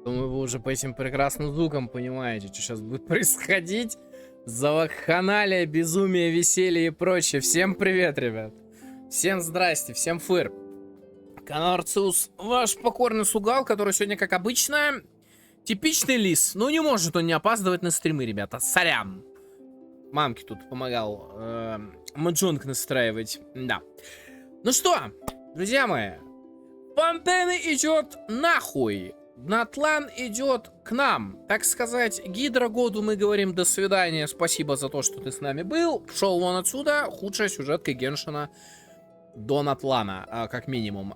Думаю, вы уже по этим прекрасным звукам понимаете, что сейчас будет происходить. Завакханалия, безумие, веселье и прочее. Всем привет, ребят. Всем здрасте, всем фыр. Канал Artsivus, ваш покорный слуга, который сегодня, как обычно, типичный лис. Ну, не может он не опаздывать на стримы, ребята. Сорян. Мамке тут помогал маджонг настраивать. Да. Ну что, друзья мои, Фонтейна идет нахуй. Натлан идет к нам. Так сказать, Гидра году мы говорим до свидания. Спасибо за то, что ты с нами был. Шел вон отсюда. Худшая сюжетка Геншина до Натлана, как минимум.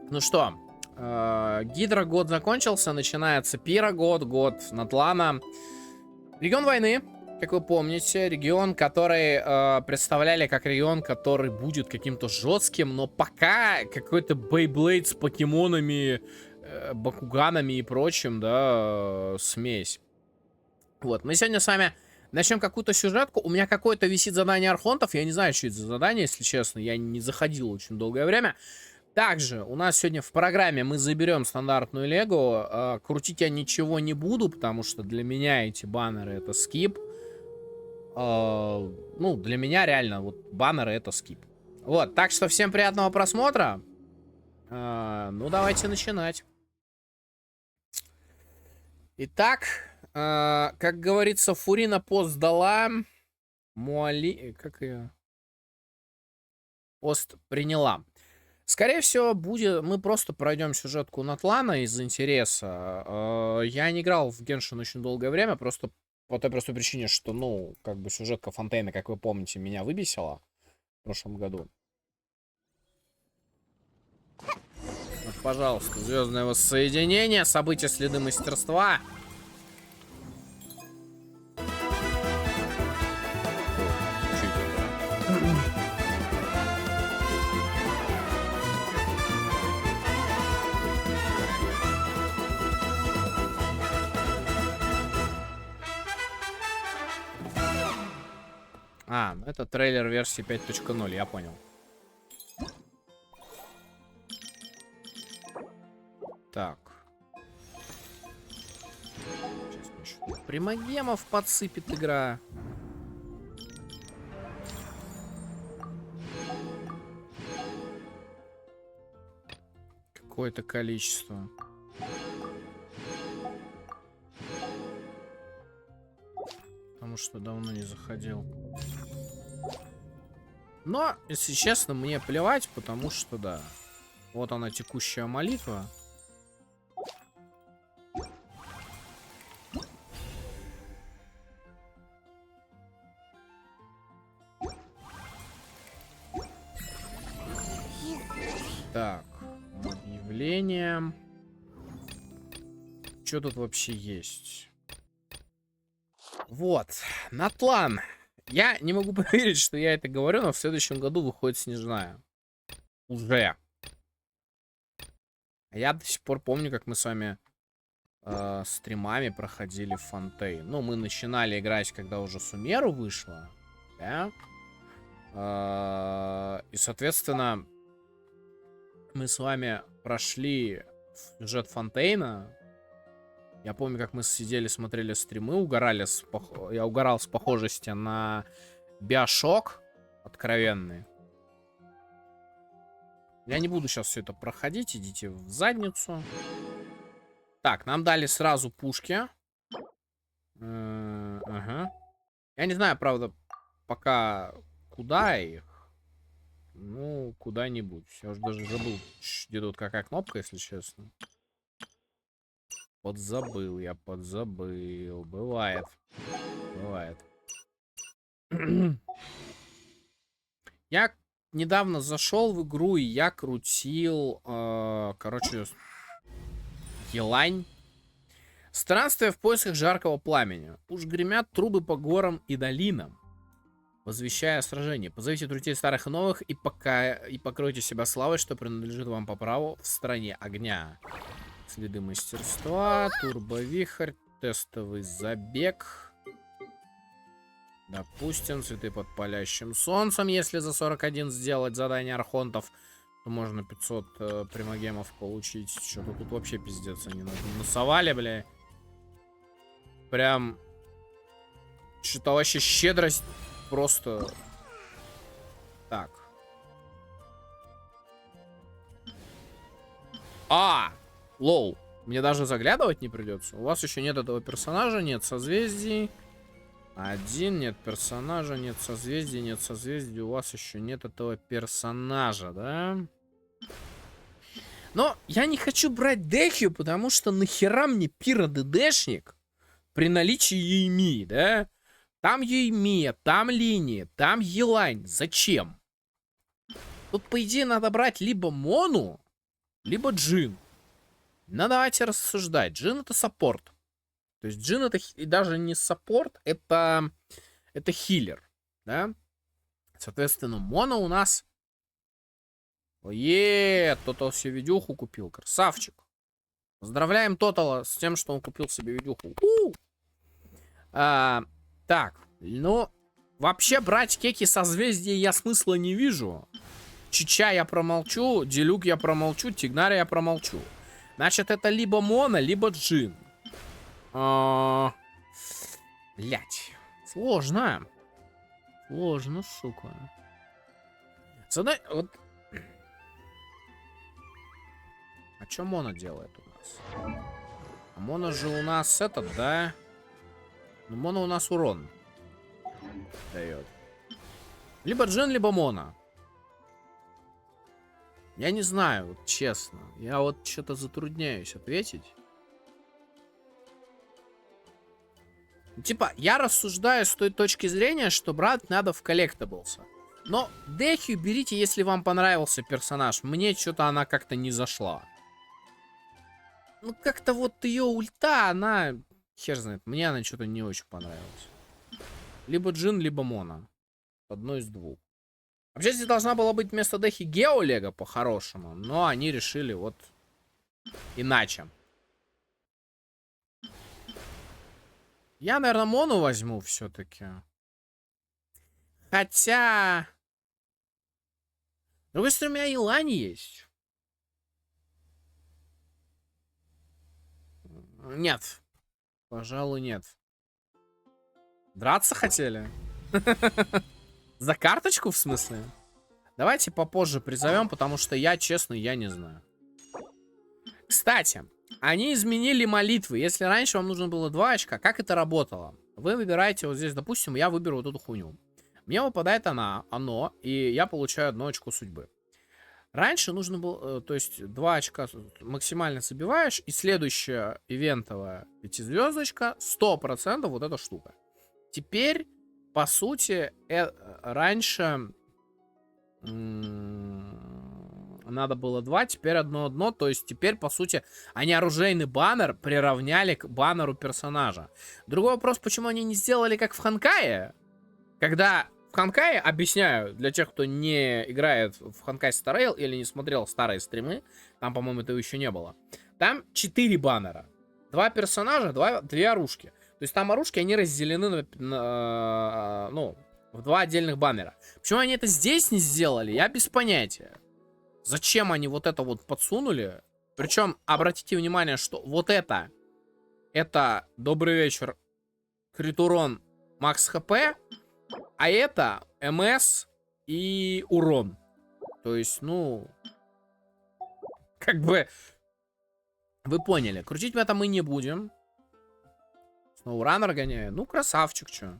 Ну что, Гидра год закончился. Начинается Пира год Натлана. Регион войны. Как вы помните, регион, который представляли как регион, который будет каким-то жестким, но пока какой-то Бейблейд с покемонами, бакуганами и прочим, да, смесь. Вот, мы сегодня с вами начнем какую-то сюжетку. У меня какое-то висит задание архонтов, я не знаю, что это за задание, если честно, я не заходил очень долгое время. Также у нас сегодня в программе мы заберем стандартную лего. Крутить я ничего не буду, потому что для меня эти баннеры это скип. Ну, для меня реально, вот, баннеры это скип. Вот, так что всем приятного просмотра. Ну, давайте начинать. Итак, как говорится, Фурина пост дала. Муали... Как ее? Пост приняла. Скорее всего, будет... мы просто пройдем сюжетку Натлана из интереса. Я не играл в Genshin очень долгое время, просто по той простой причине, что, ну, как бы сюжетка Фонтейна, как вы помните, меня выбесила в прошлом году. Вот, пожалуйста, звездное воссоединение, события, следы мастерства. Это трейлер версии 5.0, я понял. Так. Сейчас мне еще примагемов подсыпет игра. Какое-то количество. Потому что давно не заходил. Но, если честно, мне плевать, потому что, да. Вот она, текущая молитва. Так, объявление. Что тут вообще есть? Вот, Натлан. Я не могу поверить, что я это говорю, но в следующем году выходит Снежная. Уже. Я до сих пор помню, как мы с вами стримами проходили Фонтейн. Ну, мы начинали играть, когда уже Сумеру вышла. Да? И, соответственно, мы с вами прошли сюжет Фонтейна. Я помню, как мы сидели, смотрели стримы, угорали я угорал с похожести на Биошок откровенный. Я не буду сейчас все это проходить, идите в задницу. Так, нам дали сразу пушки. Ага. Я не знаю, правда, пока куда их. Ну, куда-нибудь. Я уже даже забыл, где тут какая кнопка, если честно. Подзабыл, я подзабыл. Бывает. Бывает. Я недавно зашел в игру, и я крутил, короче, елань. Странствие в поисках жаркого пламени. Уж гремят трубы по горам и долинам, возвещая сражение. Позовите друзей старых и новых и покройте себя славой, что принадлежит вам по праву в стране огня. Следы мастерства, турбовихрь, тестовый забег. Допустим, цветы под палящим солнцем, если за 41 сделать задание архонтов. можно 500 примагемов получить. Что-то тут вообще пиздец. Они насовали, бля. Прям... Что-то вообще щедрость просто... Так. Лоу. Мне даже заглядывать не придется. У вас еще нет этого персонажа, нет созвездий. Один, нет персонажа, нет созвездий, нет созвездий. У вас еще нет этого персонажа, да? Но я не хочу брать Дехью, потому что нахера мне пиро-ДДшник при наличии Юйми, да? Там Юйми, там Линия, там Елань. Зачем? Тут, по идее, надо брать либо Мону, либо Джин. Ну, давайте рассуждать. Джин — это саппорт. То есть Джин — это и даже не саппорт, это хилер, да? Соответственно, Мона у нас... Ое, Тотал себе видюху купил. Красавчик. Поздравляем Тотала с тем, что он купил себе видюху. Так, ну, вообще брать кеки созвездия я смысла не вижу. Чича я промолчу, Делюк я промолчу, Тигнаря я промолчу. Значит, это либо Мона, либо Джин. Блять. Сложно. Сложно, сука. Вот... А что Мона делает у нас? А Мона же у нас этот, да? Ну, Мона у нас урон дает. Либо Джин, либо Мона. Я не знаю, вот честно. Я вот что-то затрудняюсь ответить. Типа, я рассуждаю с той точки зрения, что брать надо в коллектаблса. Но Дехью берите, если вам понравился персонаж. Мне что-то она как-то не зашла. Ну, как-то вот ее ульта, она... Хер знает, мне она что-то не очень понравилась. Либо Джин, либо Мона. Одно из двух. Вообще здесь должна была быть вместо Дехи Геолега по-хорошему. Но они решили вот иначе. Я, наверное, Мону возьму все-таки. Хотя... С другой стороны, у меня и Лань есть. Нет. Пожалуй, нет. Драться хотели? За карточку, в смысле? Давайте попозже призовем, потому что я, честно, я не знаю. Кстати, они изменили молитвы. Если раньше вам нужно было 2 очка, как это работало? Вы выбираете вот здесь, допустим, я выберу вот эту хуйню. Мне выпадает оно, и я получаю 1 очко судьбы. Раньше нужно было, то есть 2 очка максимально забиваешь, и следующая ивентовая 5-звездочка 100% вот эта штука. Теперь, по сути, раньше надо было 2, теперь 1-1, то есть теперь, по сути, они оружейный баннер приравняли к баннеру персонажа. Другой вопрос, почему они не сделали как в Ханкае, когда... В Ханкае, объясняю, для тех, кто не играет в Ханкай Star Rail или не смотрел старые стримы, там, по-моему, этого еще не было. Там 4 баннера. 2 персонажа, 2 оружки. То есть там оружки, они разделены ну, в 2 отдельных баннера. Почему они это здесь не сделали, я без понятия. Зачем они вот это вот подсунули? Причем, обратите внимание, что вот это добрый вечер, крит урон, макс хп. А это МС и урон. То есть, ну... Как бы... Вы поняли. Крутить мы это мы не будем. Сноураннер гоняю. Ну, красавчик, чё.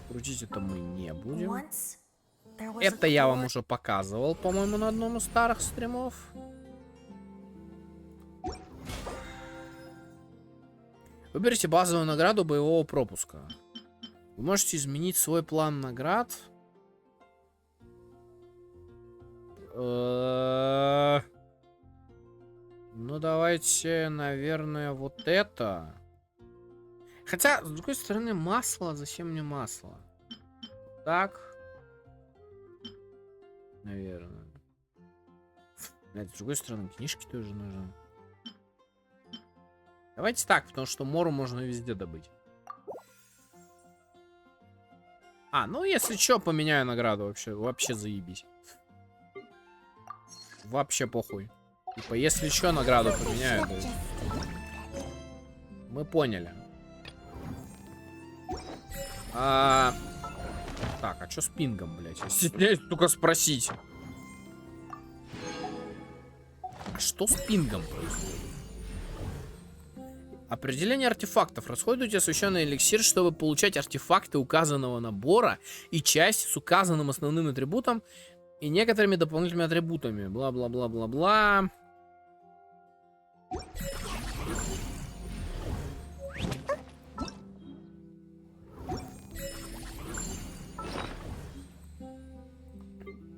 Крутить это мы не будем. Это я вам уже показывал, по-моему, на одном из старых стримов. Выберите базовую награду боевого пропуска. Вы можете изменить свой план наград. Ну, давайте, наверное, вот это. Хотя, с другой стороны, масло. Зачем мне масло? Так. Наверное. Блядь, с другой стороны, книжки тоже нужны. Давайте так, потому что Мору можно везде добыть. А, ну если что, поменяю награду вообще. Вообще заебись. Вообще похуй. Типа, если что, награду поменяю. Да. Мы поняли. Так, а что с пингом, блядь? Я стесняюсь только спросить. А что с пингом происходит? Определение артефактов. Расходуйте освященный эликсир, чтобы получать артефакты указанного набора и часть с указанным основным атрибутом и некоторыми дополнительными атрибутами. Бла-бла-бла-бла-бла.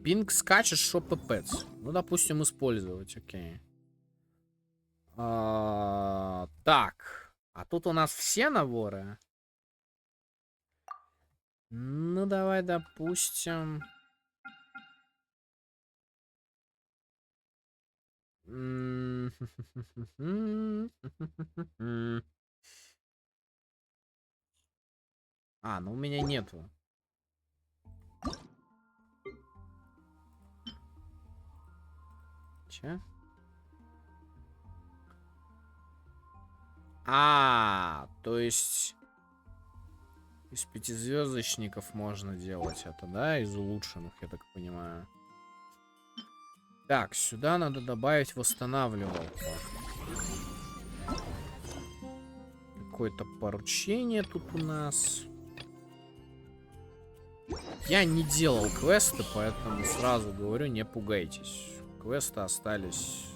Пинг скачет, шо пипец. Ну, допустим, использовать, окей. Так. А тут у нас все наборы. Ну, давай, допустим. А, ну у меня нету. Че? То есть из пятизвездочников можно делать это, да? Из улучшенных, я так понимаю. Так, сюда надо добавить восстанавливалку. Какое-то поручение тут у нас. Я не делал квесты, поэтому сразу говорю, не пугайтесь. Квесты остались.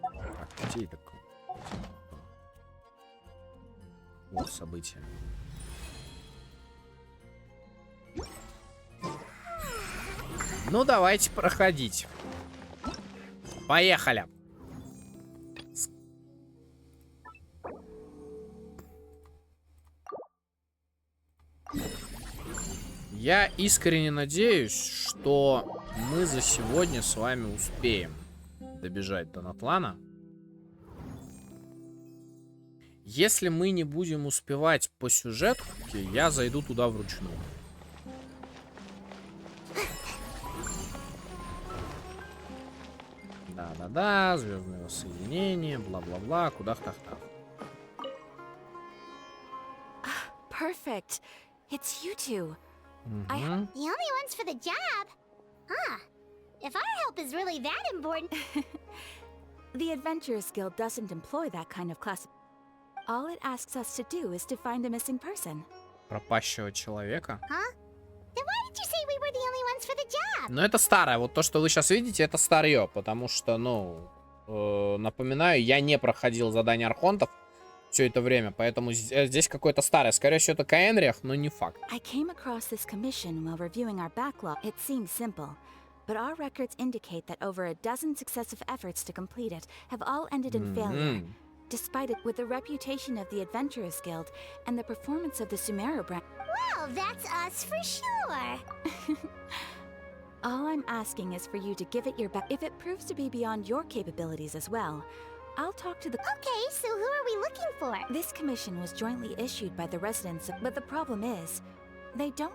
Так, где это? Вот события. Ну, давайте проходить. Поехали. Я искренне надеюсь, что мы за сегодня с вами успеем добежать до Натлана. Если мы не будем успевать по сюжетке, я зайду туда вручную. Да-да-да, звездное воссоединение, бла-бла-бла, кудах-тах-тах. Perfect. It's you two. The only ones for the job? Huh. If our help is really that important... The Adventurers Guild doesn't employ that kind of class. All it asks us to do is to find a missing person. Пропащего человека? Huh? Then why did you say we were the only ones for the job? Ну, это старое. Вот то, что вы сейчас видите, это старье. Потому что, ну, напоминаю, я не проходил задание архонтов все это время. Поэтому здесь какое-то старое. Скорее всего, это Каэнриах, но не факт. I came across this commission while reviewing our backlog. It seems simple, but our records indicate that over a dozen successive efforts to complete it have all ended in failure. Despite it, with the reputation of the Adventurers Guild and the performance of the Sumeru brand. Well, that's us for sure. All I'm asking is for you to give it your best. If it proves to be beyond your capabilities as well, I'll talk to the... Okay, so who are we looking for? This commission was jointly issued by the residents, but the problem is, they don't...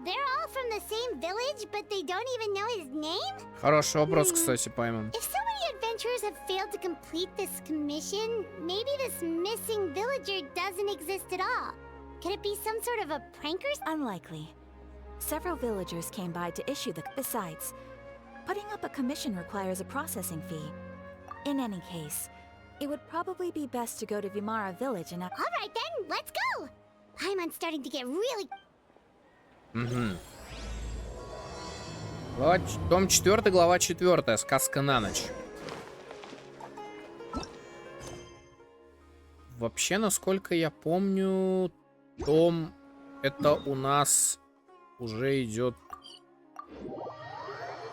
They're all from the same village, but they don't even know his name? Хороший вопрос, кстати, Паймон. If so many adventurers have failed to complete this commission, maybe this missing villager doesn't exist at all. Could it be some sort of a pranker? Unlikely. Several villagers came by to issue the... Besides, putting up a commission requires a processing fee. In any case, it would probably be best to go to Vimara village and... Alright then, let's go! Paimon's starting to get really... Том 4, глава 4. Сказка на ночь. Вообще, насколько я помню, Том, это у нас уже идет...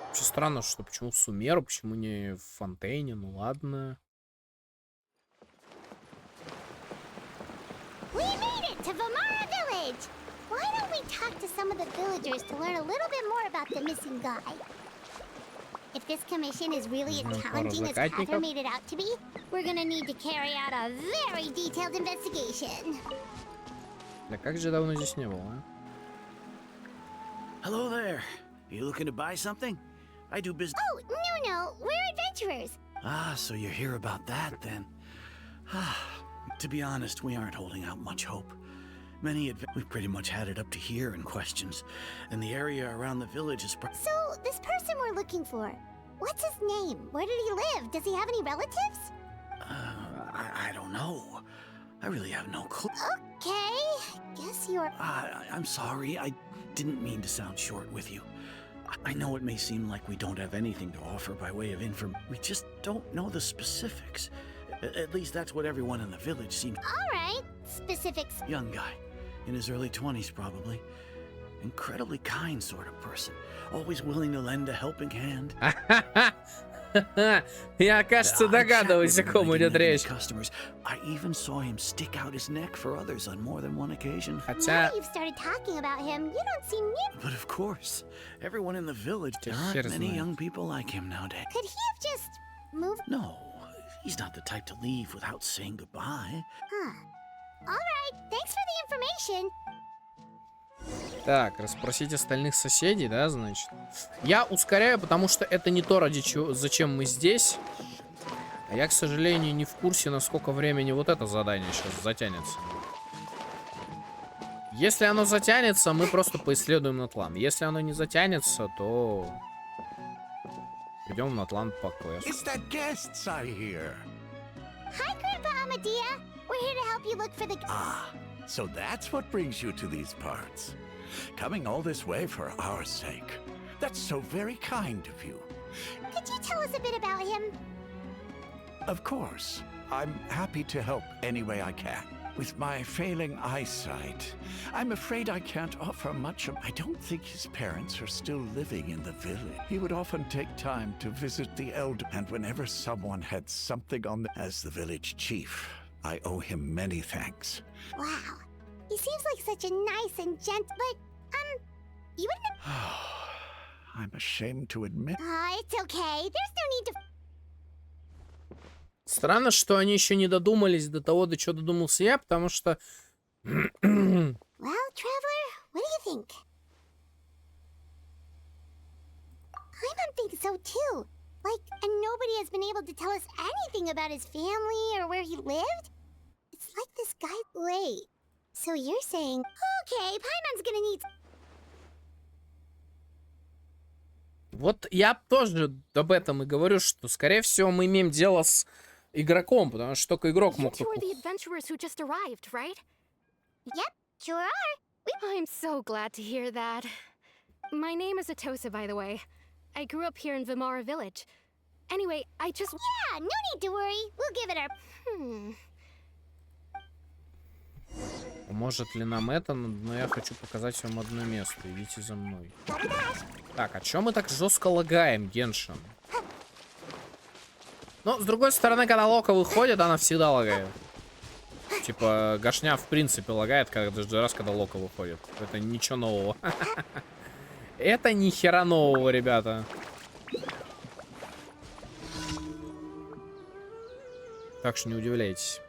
Вообще странно, что почему Сумеру, почему не в Фонтейне, ну ладно. We made it to Vimara village! Why don't we talk to some of the villagers to learn a little bit more about the missing guy? If this commission is really as challenging as Catherine made it out to be, we're gonna need to carry out a very detailed investigation. Да как же давно здесь не было, а? Hello there. You looking to buy something? I do business. Oh, no, we're adventurers. Ah, so you're here about that then. To be honest, we aren't holding out much hope. We've pretty much had it up to here in questions, and the area around the village is. So, this person we're looking for, what's his name? Where did he live? Does he have any relatives? I don't know. I really have no clue. Okay, guess you're... I'm sorry, I didn't mean to sound short with you. I know it may seem like we don't have anything to offer by way of information. We just don't know the specifics. At least that's what everyone in the village seems. Alright, specifics. Young guy, in his early 20s probably. Incredibly kind sort of person. Always willing to lend a helping hand. Я, кажется, догадываюсь, о ком идет речь. I even saw him stick out his neck for others on more than one occasion. Хотя... Now you've started talking about him, you don't seem new. But of course, everyone in the village, there aren't many young people like him nowadays. Could he have just moved? No, he's not the type to leave without saying goodbye. Huh. Alright, thanks for the information. Так, расспросить остальных соседей, да, значит? Я ускоряю, потому что это не то, ради чего, зачем мы здесь. А я, к сожалению, не в курсе, насколько времени вот это задание сейчас затянется. Если оно затянется, мы просто поисследуем Натлан. Если оно не затянется, то идем в Натлан по квесту. Hi, Grandpa Amadea. We're here to help you look for the... Ah, so that's what brings you to these parts. Coming all this way for our sake. That's so very kind of you. Could you tell us a bit about him? Of course. I'm happy to help any way I can. With my failing eyesight, I'm afraid I can't offer much. I don't think his parents are still living in the village. He would often take time to visit the elder, and whenever someone had something on as the village chief, I owe him many thanks. Wow. He seems like such a nice and but, you wouldn't have... I'm ashamed to admit. It's okay. There's no need to... Странно, что они еще не додумались до того, до чего додумался я, потому что... Well, Traveler, what do you think? I think so too. Like, and nobody has been able to tell us anything about his family or where he lived. It's like this guy... Wait. So you're saying... Okay, Paimon's gonna need... Вот я тоже об этом и говорю, что, скорее всего, мы имеем дело с игроком, потому что только игрок мог... You two are the adventurers who just arrived, right? Yep, sure are. I'm so glad to hear that. My name is Atosa, by the way. I grew up here in Vimara Village. Anyway, I just... Yeah, no need to worry. We'll give it our... Поможет ли нам это? Но я хочу показать вам одно место. Идите за мной. Так, а чё мы так жестко лагаем, Геншин? Но, с другой стороны, когда Лока выходит, она всегда лагает. Типа, Гашня в принципе лагает каждый раз, когда Лока выходит. Это ничего нового. Это ни хера нового, ребята. Так что не удивляйтесь.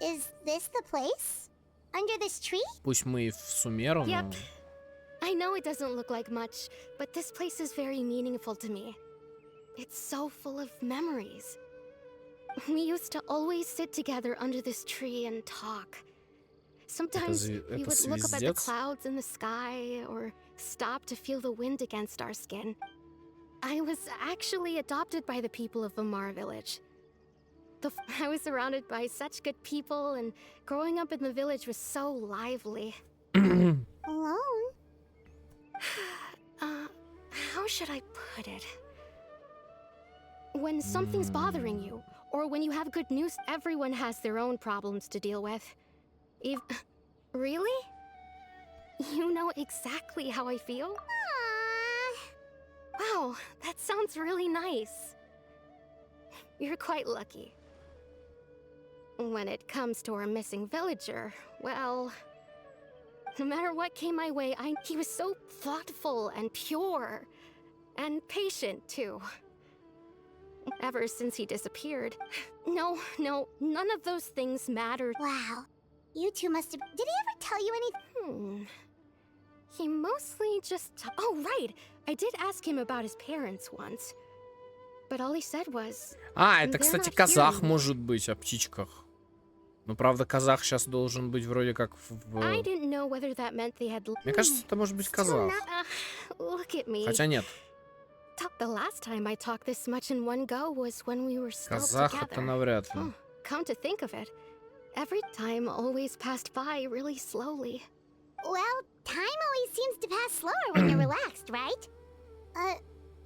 Is this the place? Under this tree? Пусть мы и в Сумеру, но... Yep. I know it doesn't look like much, but this place is very meaningful to me. It's so full of memories. We used to always sit together under this tree and talk. Sometimes we would look up at the clouds in the sky or stop to feel the wind against our skin. I was actually adopted by the people of Vimara Village. I was surrounded by such good people, and growing up in the village was so lively. Alone? How should I put it? When something's bothering you, or when you have good news, everyone has their own problems to deal with. Really? You know exactly how I feel? Wow, that sounds really nice. You're quite lucky. When it comes to our missing villager, well, no matter what came my way, he was so thoughtful and pure, and patient too. Ever since he disappeared. No, none of those things mattered. Wow. You two must have... Did he ever tell you anything? He mostly just... Oh, right! I did ask him about his parents once. But all he said was... Это, кстати, казах может быть о птичках. Но, правда, казах сейчас должен быть вроде как в... Мне кажется, это может быть казах. Хотя нет. The last time I talked this much in one go was when we were still Казах это together. навряд ли. Come to think of it, every time always passed by really slowly. Well, time always seems to pass slower when you're relaxed, right?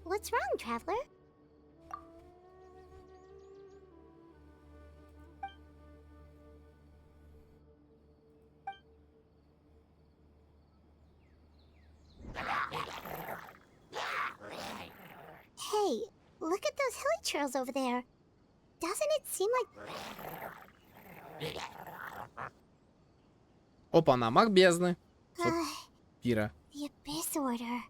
What's wrong, Traveler? Hey, look at those hilly trails over there. Doesn't it seem like... Опа, на маг бездны. Пира. The Abyss Order.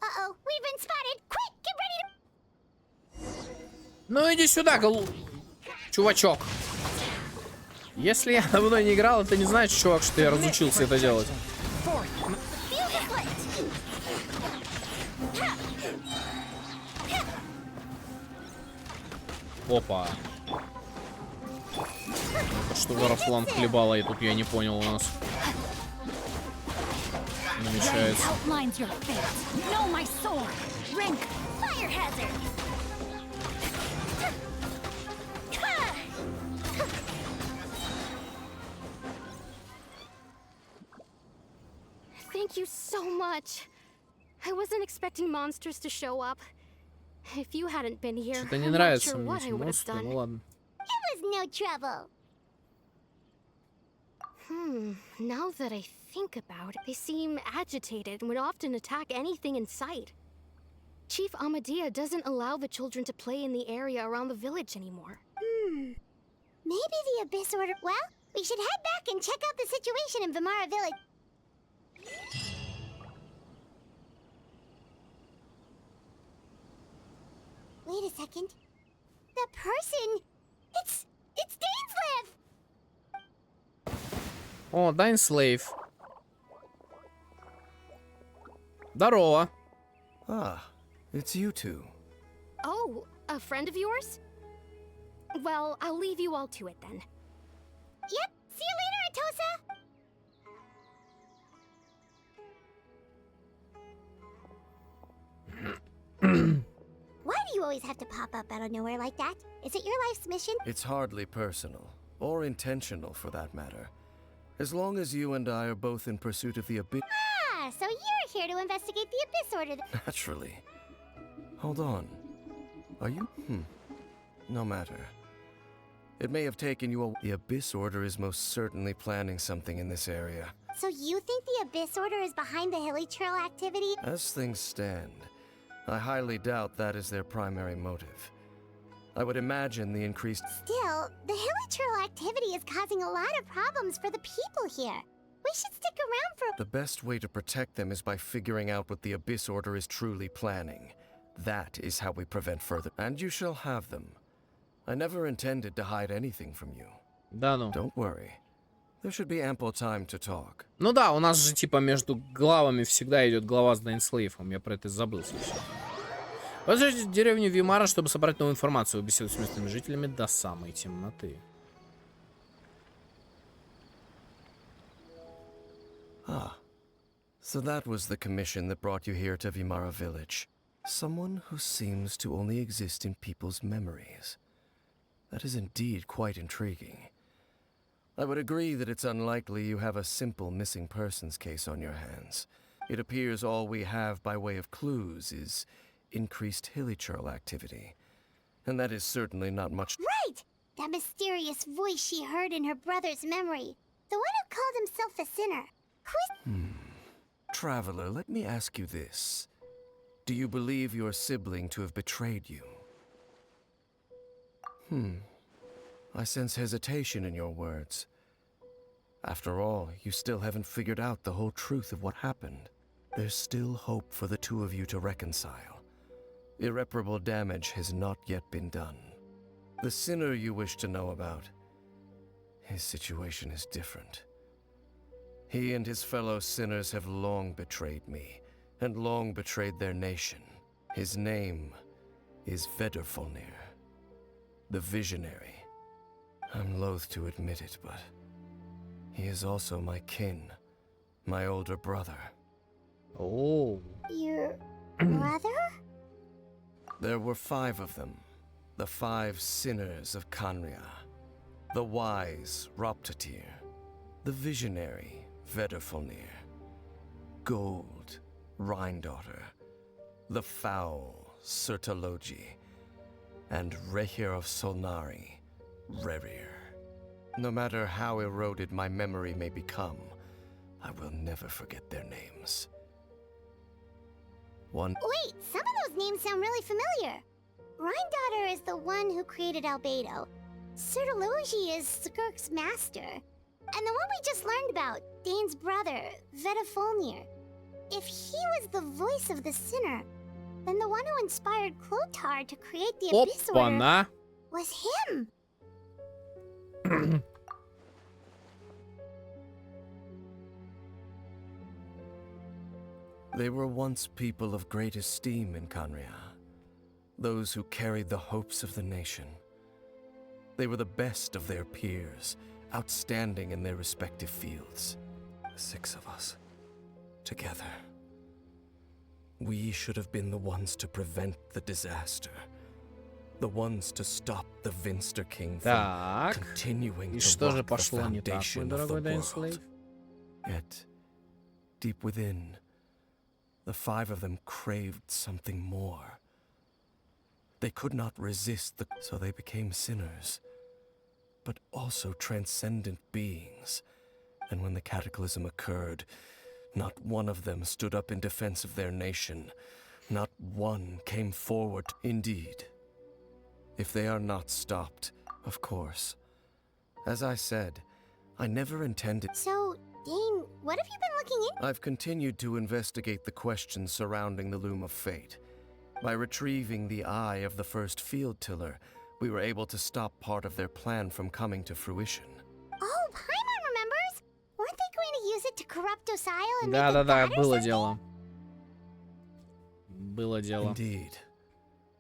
Uh-oh, we've been spotted! Quick, get ready to... Ну иди сюда, чувачок. Если я давно не играл, это не значит, чувак, что я разучился это делать. Опа. Это что Варафлан хлебала, и тут я не понял у нас. Намечается. Thank you so much. I wasn't expecting monsters to show up. If you hadn't been here, Что-то не I'm not нравится sure мне what эти I would have монстры, done. ну ладно. It was no trouble. Now that I think about it, they seem agitated and would often attack anything in sight. Chief Amadea doesn't allow the children to play in the area around the village anymore. Maybe the Abyss Order... Well, we should head back and check out the situation in Vimara Village. Wait a second. The person... It's Dainsleif! О, Дайнслейв. Здорово. Ah, it's you two. Oh, a friend of yours? Well, I'll leave you all to it then. Yep, see you later, Atosa! Why do you always have to pop up out of nowhere like that? Is it your life's mission? It's hardly personal, or intentional for that matter. As long as you and I are both in pursuit of the Abyss... Ah, so you're here to investigate the Abyss Order. Naturally. Hold on. Are you? No matter. It may have taken you a... The Abyss Order is most certainly planning something in this area. So you think the Abyss Order is behind the Hilly Trail activity? As things stand, I highly doubt that is their primary motive. I would imagine the increased... Still, the Hilly Trail activity is causing a lot of problems for the people here. We should stick around for... The best way to protect them is by figuring out what the Abyss Order is truly planning. That is how we prevent further... And you shall have them. I never intended to hide anything from you. Да ну. Don't worry. There should be ample time to talk. Ну да, у нас же типа между главами всегда идет глава с Дайнслейвом. Я про это забыл совсем. Возвращайтесь в деревню Вимара, чтобы собрать новую информацию. Беседовать с местными жителями до самой темноты. Ah. So that was the commission that brought you here to Vimara village. Someone who seems to only exist in people's memories. That is indeed quite intriguing. I would agree that it's unlikely you have a simple missing persons case on your hands. It appears all we have by way of clues is increased hilly-churl activity. And that is certainly not much... Right! That mysterious voice she heard in her brother's memory. The one who called himself a sinner. Who is... Traveler, let me ask you this. Do you believe your sibling to have betrayed you? I sense hesitation in your words. After all, you still haven't figured out the whole truth of what happened. There's still hope for the two of you to reconcile. Irreparable damage has not yet been done. The sinner you wish to know about, his situation is different. He and his fellow sinners have long betrayed me, and long betrayed their nation. His name is Vedrfolnir, the Visionary. I'm loath to admit it, but he is also my kin, my older brother. Oh. Your brother? There were 5 of them, the 5 sinners of Khaenri'ah. The wise Roptatyr, the visionary Vedrfolnir, Gold Rhindaughter, the foul Sertologi, and Rehir of Solnari, Rerir. No matter how eroded my memory may become, I will never forget their names. Wait, some of those names sound really familiar. Rhindaughter is the one who created Albedo. Sertologi is Skirk's master. And the one we just learned about, Dane's brother, Vedrfolnir. If he was the voice of the sinner, then the one who inspired Clothar to create the Abyss Order Опа-на! was him. They were once people of great esteem in Khaenri'ah, those who carried the hopes of the nation. They were the best of their peers, outstanding in their respective fields. The 6 of us, together. We should have been the ones to prevent the disaster. The ones to stop the Vinster King from Так. continuing И to что же rock the пошло не так, foundation мой of the дорогой world. Дайнслейв? Yet, deep within, the 5 of them craved something more. They could not resist so they became sinners, but also transcendent beings. And when the cataclysm occurred, not one of them stood up in defense of their nation. Not one came forward. Indeed, if they are not stopped, of course. As I said, I never intended... So, Dane, what have you been looking into? I've continued to investigate the questions surrounding the Loom of Fate. By retrieving the eye of the first field tiller, we were able to stop part of their plan from coming to fruition. Oh, Paimon remembers! Weren't they going to use it to corrupt Osial and make it Да-да-да, bad or было something? дело. Было дело. Indeed.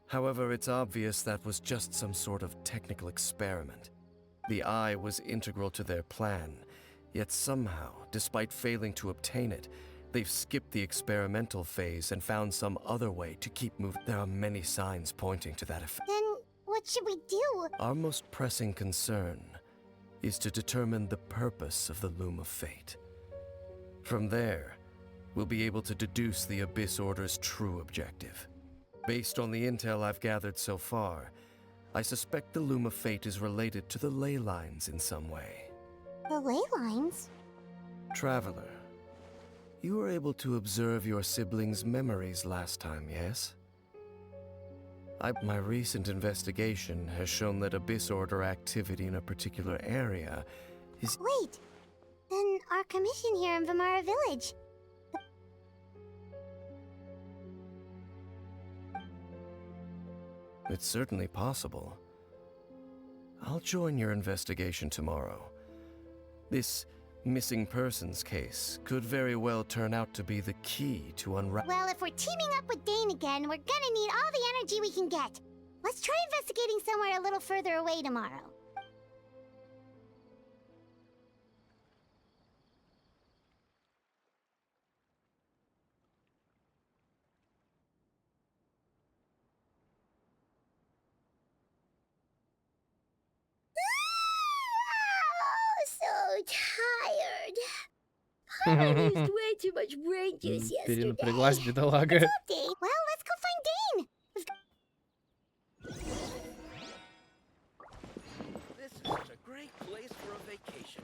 However, it's obvious that was just some sort of technical experiment. The eye was integral to their plan, yet somehow, despite failing to obtain it, they've skipped the experimental phase and found some other way to keep moving. There are many signs pointing to that effect. Then what should we do? Our most pressing concern is to determine the purpose of the Loom of Fate. From there, we'll be able to deduce the Abyss Order's true objective. Based on the intel I've gathered so far, I suspect the Loom of Fate is related to the ley lines in some way. The ley lines? Traveler, you were able to observe your siblings' memories last time, yes? My recent investigation has shown that Abyss Order activity in a particular area is... Wait, then our commission here in Vimara Village. It's certainly possible. I'll join your investigation tomorrow. This missing persons case could very well turn out to be the key to unravel... Well, if we're teaming up with Dane again, we're gonna need all the energy we can get. Let's try investigating somewhere a little further away tomorrow. So tired. Paimon used way too much brain juice yesterday. Перенапряглась бедолага. Update. Well, let's go find Dane. This is such a great place for a vacation.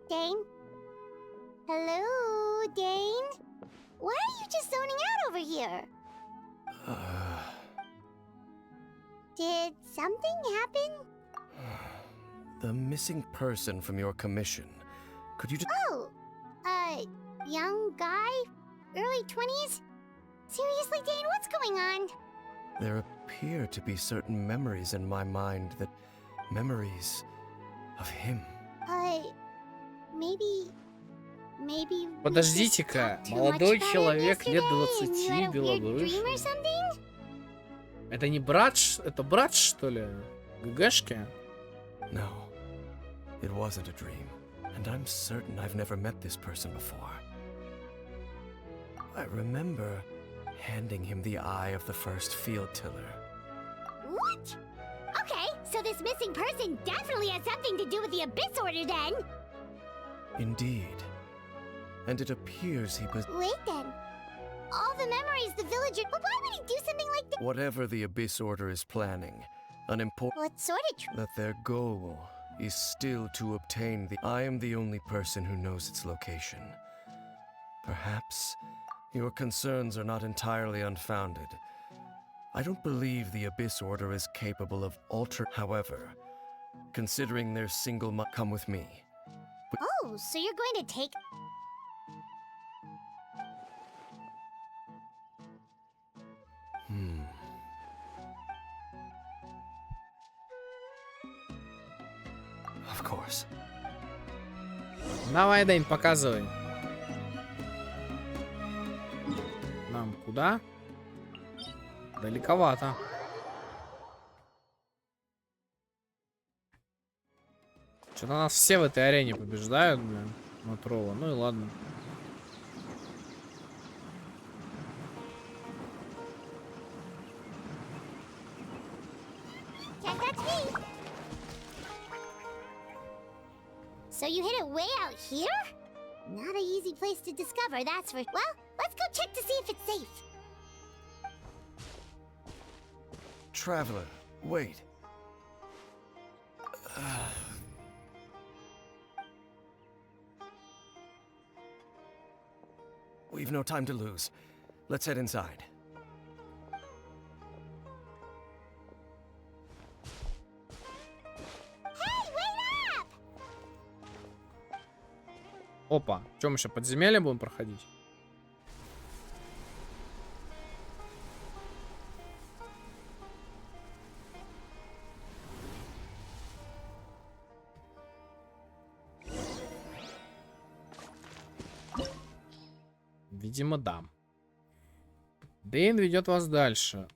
Dane? Hello, Dane? Why are you just zoning out over here? Did something happen? The missing person from your commission. Could you just... Oh, young guy? Early 20s? Seriously, Dane, what's going on? There appear to be certain memories in my mind that... memories of him. Maybe... Подождите-ка, молодой человек лет 20, белобрысый. Это не брат, это брат, что ли? ГГшки? No, it wasn't a dream, and I'm certain I've never met this person before. I remember handing him the eye of the first field tiller. What? Okay, so this missing person definitely has something to do with the Abyss Order then. Indeed. And it appears he was... Wait then. All the memories the villager... But why would he do something like that? Whatever the Abyss Order is planning, an important... What sort of... That their goal is still to obtain the... I am the only person who knows its location. Perhaps your concerns are not entirely unfounded. I don't believe the Abyss Order is capable of However, considering their single... Come with me. Oh, so you're going to take... Of course. Давай, Дэйн, показывай. Нам куда? Далековато. Что-то нас все в этой арене побеждают, блин. На трово. Ну и ладно. So you hid it way out here? Not an easy place to discover, that's for... Well, let's go check to see if it's safe. Traveler, wait. We've no time to lose. Let's head inside. Опа, что мы сейчас подземелье будем проходить? Видимо, да. Дэйн ведет вас дальше.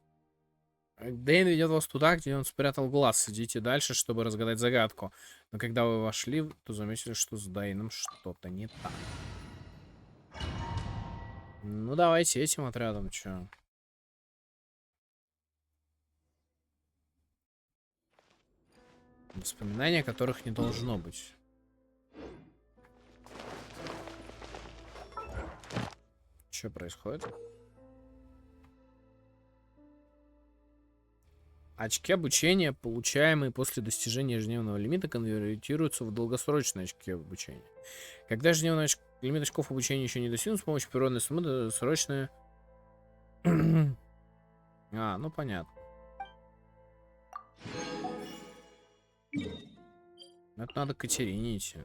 Дэйн ведет вас туда, где он спрятал глаз. Идите дальше, чтобы разгадать загадку. Но когда вы вошли, то заметили, что с Дэйном что-то не так. Ну, давайте этим отрядом, чё. Воспоминания, которых не должно быть. Что происходит? Очки обучения, получаемые после достижения ежедневного лимита, конвертируются в долгосрочные очки обучения. Когда ежедневный лимит очков обучения еще не достигнут, с помощью природной суммы долгосрочные... ну понятно. Это надо к Катерине идти.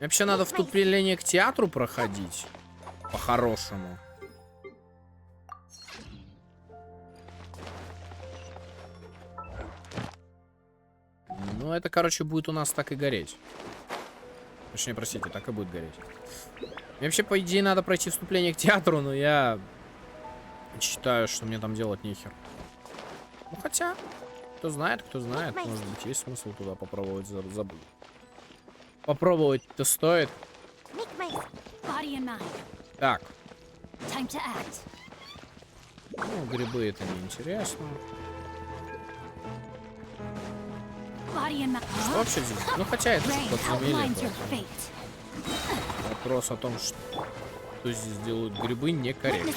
Вообще надо вступление к театру проходить. По-хорошему. Ну, это, короче, будет у нас так и гореть. Точнее, простите, так и будет гореть. Мне вообще, по идее, надо пройти вступление к театру, но я считаю, что мне там делать нехер. Ну, хотя, кто знает, может быть, есть смысл туда попробовать забыть. Попробовать-то стоит. Так. Ну, грибы это неинтересно. Что вообще здесь? Ну, хотя это подземелье. Вопрос о том, что здесь делают грибы, некорректно.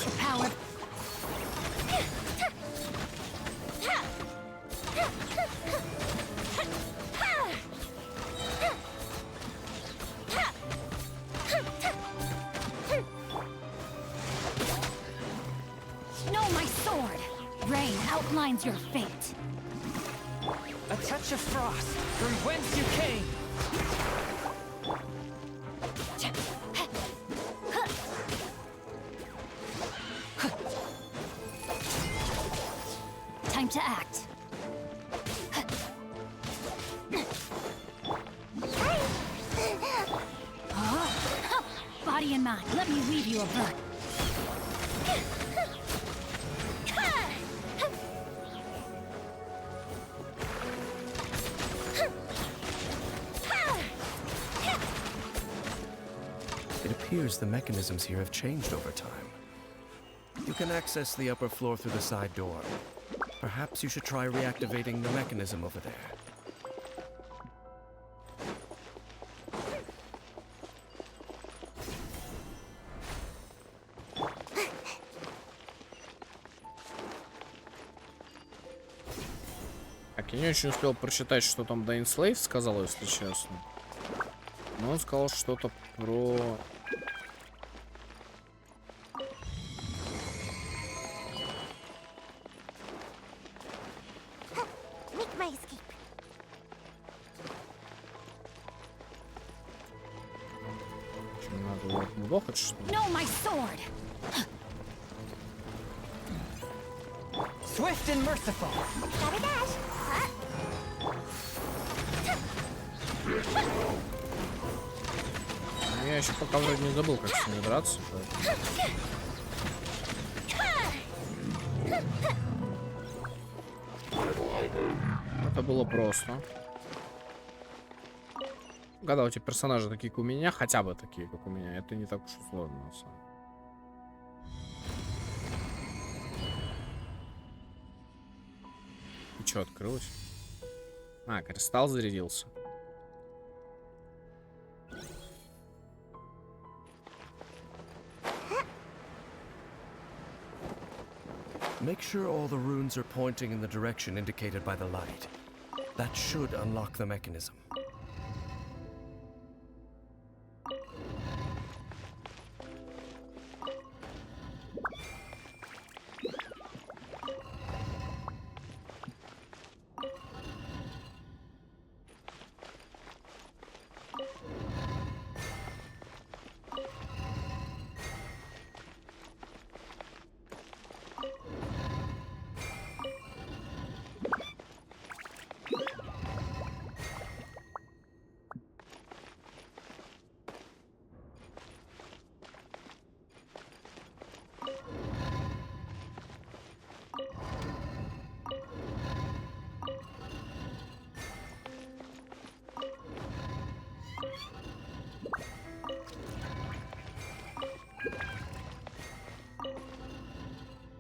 A touch of frost from whence you came. Time to act. Body and mind, let me weave you a book. It appears the mechanisms here have changed over time. You can access the upper floor through the side door. Perhaps you should try reactivating the mechanism over there. Так, я не очень успел прочитать, что там Дэйн Слейв сказал, если честно. Но он сказал что-то про... Make my escape. Что, надо его отмудохать, что ли? No, my sword! Swift and merciful. Gotta dash. Я еще пока вроде не забыл, как с ними драться. Поэтому... Это было просто. Когда у тебя персонажи такие, как у меня, хотя бы такие, как у меня, это не так уж и сложно, на самом деле. И что, открылось? А, кристалл зарядился. Make sure all the runes are pointing in the direction indicated by the light. That should unlock the mechanism.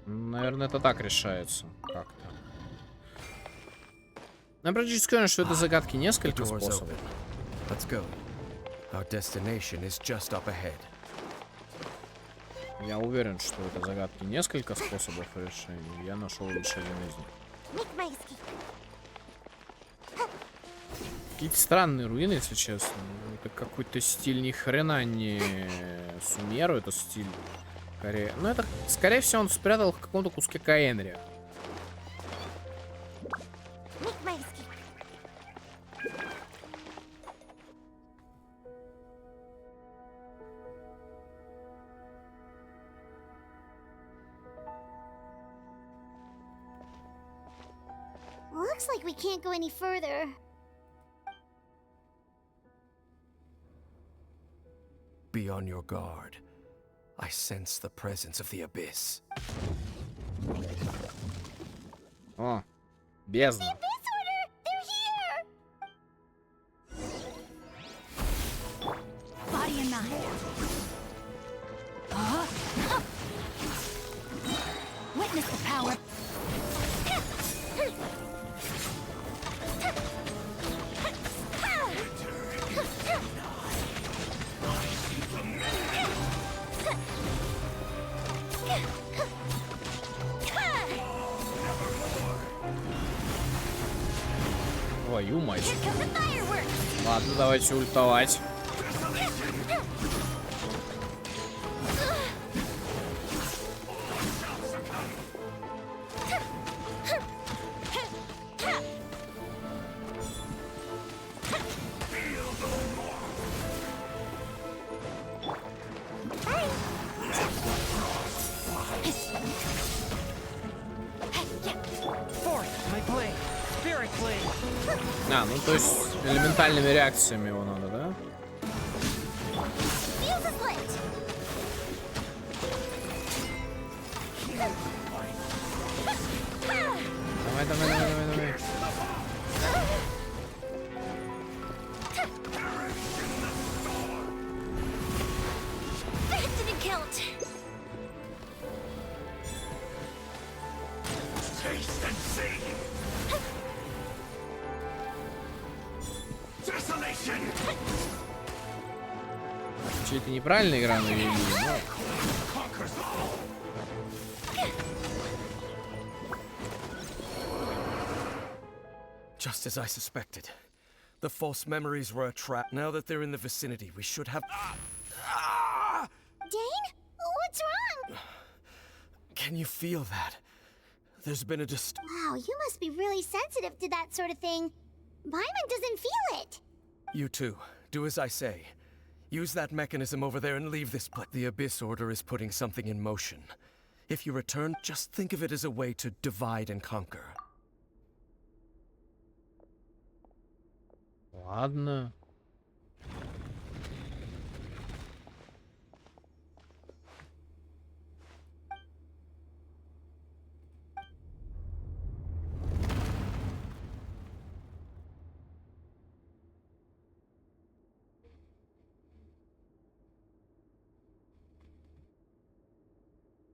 Наверное, это так решается как-то. Я практически уверен, что это загадки несколько способов. Let's go. Our destination is just up ahead. Я уверен, что это загадки несколько способов решения. Я нашел лишь один из них. Make my escape. Какие-то странные руины, если честно. Это какой-то стиль ни хрена не Сумеру, это стиль скорее. Ну, это, скорее всего, он спрятал их в каком-то куске Каэнри. Make my escape. Looks like we can't go any further. Be on your guard. I sense the presence of the abyss. О, бездна. Abyss order! They're here! Body and mind. Witness the power. Твою мать. Ладно, давайте ультовать. А, ну то есть элементальными реакциями его надо, да? Давай, давай, давай, давай, давай. Чей-то неправильно игра навели, но... Just as I suspected. The false memories were a trap. Now that they're in the vicinity, we should have... Dane? What's wrong? Can you feel that? There's been a Wow, you must be really sensitive to that sort of thing. Paimon doesn't feel it. You too. Do as I say. Use that mechanism over there and leave this place. The Abyss Order is putting something in motion. If you return, just think of it as a way to divide and conquer. Ладно.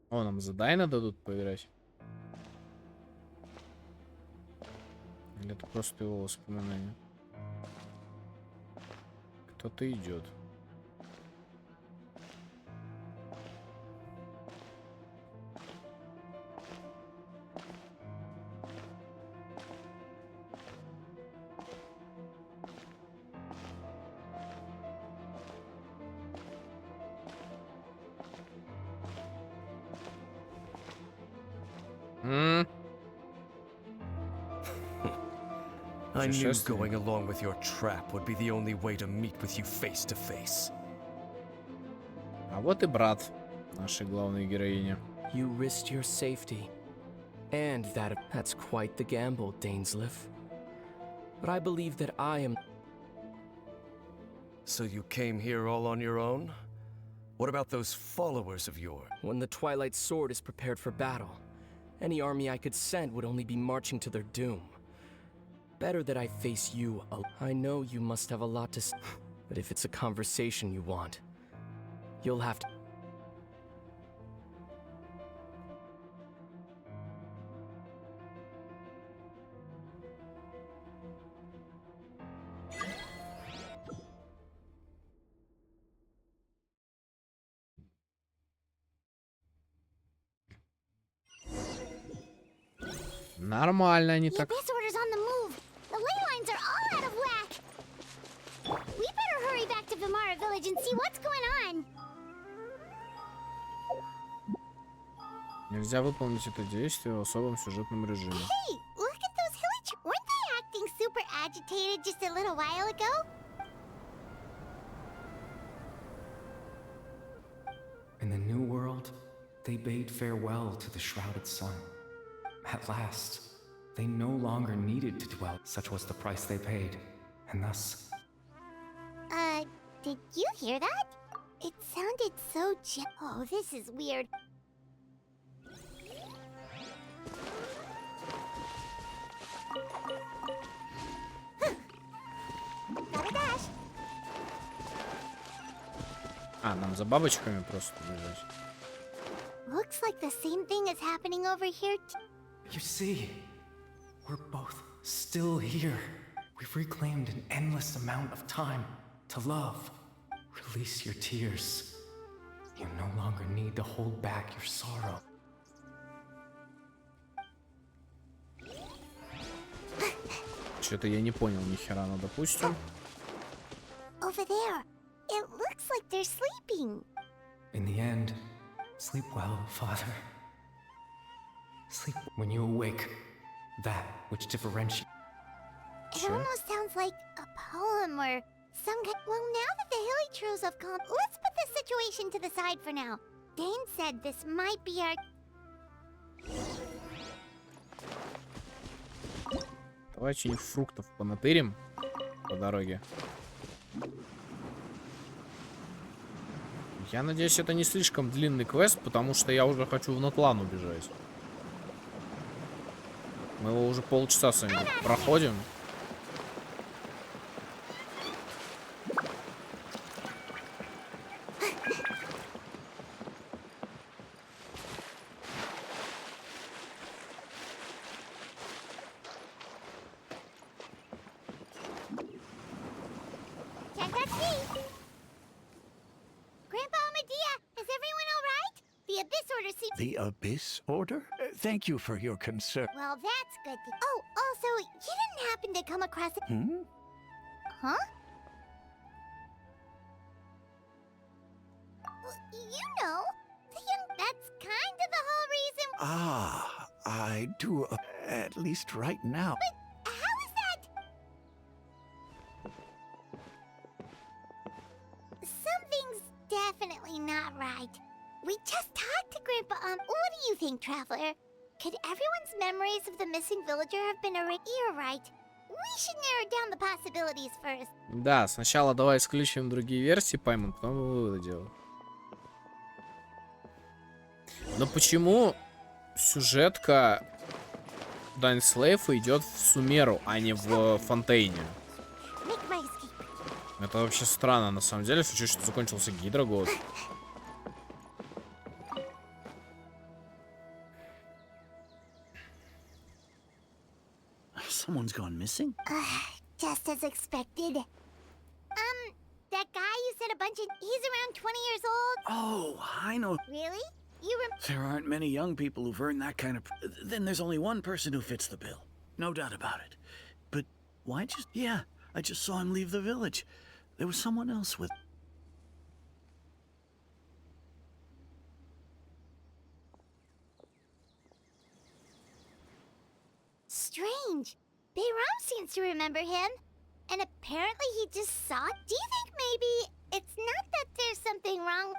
О, нам задание дадут поиграть? Или это просто его воспоминания? Кто-то идет. I knew going along with your trap would be the only way to meet with you face to face. А вот и брат нашей главной героини. You risked your safety. And that's quite the gamble, Dainsleif. But I believe that I am... So you came here all on your own? What about those followers of yours? When the Twilight Sword is prepared for battle, any army I could send would only be marching to their doom. Better that I face you. I know you must have a lot to say, but if it's a conversation you want, you'll have to... Нормально они The так. Abyss Order's on the move. The ley lines are all out of whack. We better hurry back to Vimara Village and see what's going on. Нельзя выполнить это действие в особом сюжетном режиме. Hey, look at those hilly Weren't they acting super agitated just a little while ago? In the New World, they bade farewell to the shrouded sun. At last, they no longer needed to dwell. Such was the price they paid, and thus... Did you hear that? It sounded so Oh, this is weird. Gotta dash. А, нам за бабочками просто бежать. Looks like the same thing is happening over here. You see, we're both still here. We've reclaimed an endless amount of time to love. Release your tears. You no longer need to hold back your sorrow. Что-то я не понял ни хера, ну допустим. Over there. It looks like they're sleeping. In the end, sleep well, Father. Sleep when you awake. That which differentiates. It almost sounds like a poem or some kind. Well, now that the hilly trolls have come, let's put this situation to the side for now. Dane said this might be our... Давай что-нибудь фруктов понатырим по дороге. Я надеюсь, это не слишком длинный квест, потому что я уже хочу в Натлан убежать. Мы его уже полчаса с вами проходим. The Abyss Order? Thank you for your concern. Well, that's good. Oh, also, you didn't happen to come across it? Hmm? Huh? Well, you know, that's kind of the whole reason. Ah, I do, at least right now. But how is that? Something's definitely not right. We just talked to Grandpa. What do you think, Traveler? Could everyone's memories of the missing villager have been erased? You're right. We should narrow down the possibilities first. Да, сначала давай исключим другие версии, поймем, потом выводы делать. Но почему сюжетка Дайнслейфа идет в Сумеру, а не в Фонтейне? Это вообще странно, на самом деле, в случае, что закончился Гидрогод. Someone's gone missing? Just as expected. That guy you said a bunch of... He's around 20 years old. Oh, I know. Really? You There aren't many young people who've earned that kind of... Then there's only one person who fits the bill. No doubt about it. But why just... Yeah, I just saw him leave the village. There was someone else with... Strange. Bayram seems to remember him. And apparently he just saw it. Do you think maybe it's not that there's something wrong?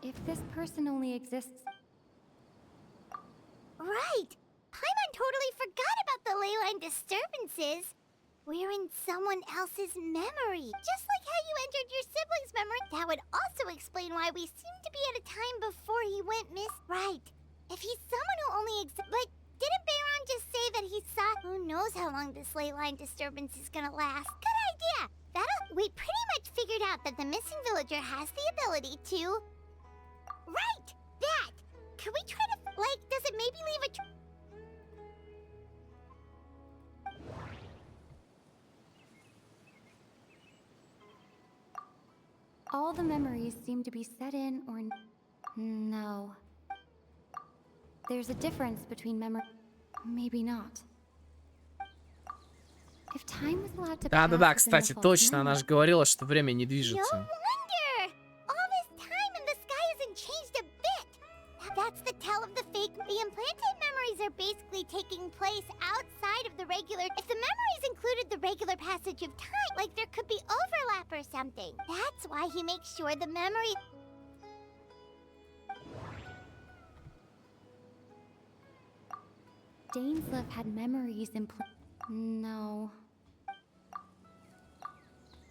If this person only exists... Right. Paimon totally forgot about the ley line disturbances. We're in someone else's memory. Just like how you entered your sibling's memory. That would also explain why we seem to be at a time before he went Right. If he's someone who only exists... But didn't Bayron just say that he saw... Who knows how long this ley line disturbance is gonna last? Good idea. We pretty much figured out that the missing villager has the ability to... Right! That! Can we try to... does it maybe leave a... All the memories seem to be set in or... No. There's a difference between memory... Maybe not. If time was allowed to pass... Да-да-да, кстати, точно, она же говорила, что время не движется. No wonder! All this time and the sky hasn't changed a bit! That's the tell of the fake... The implanted memories are basically taking place outside of the regular... If the memories included the regular passage of time, there could be overlap or something. That's why he makes sure the memory... Dainslev had memories No.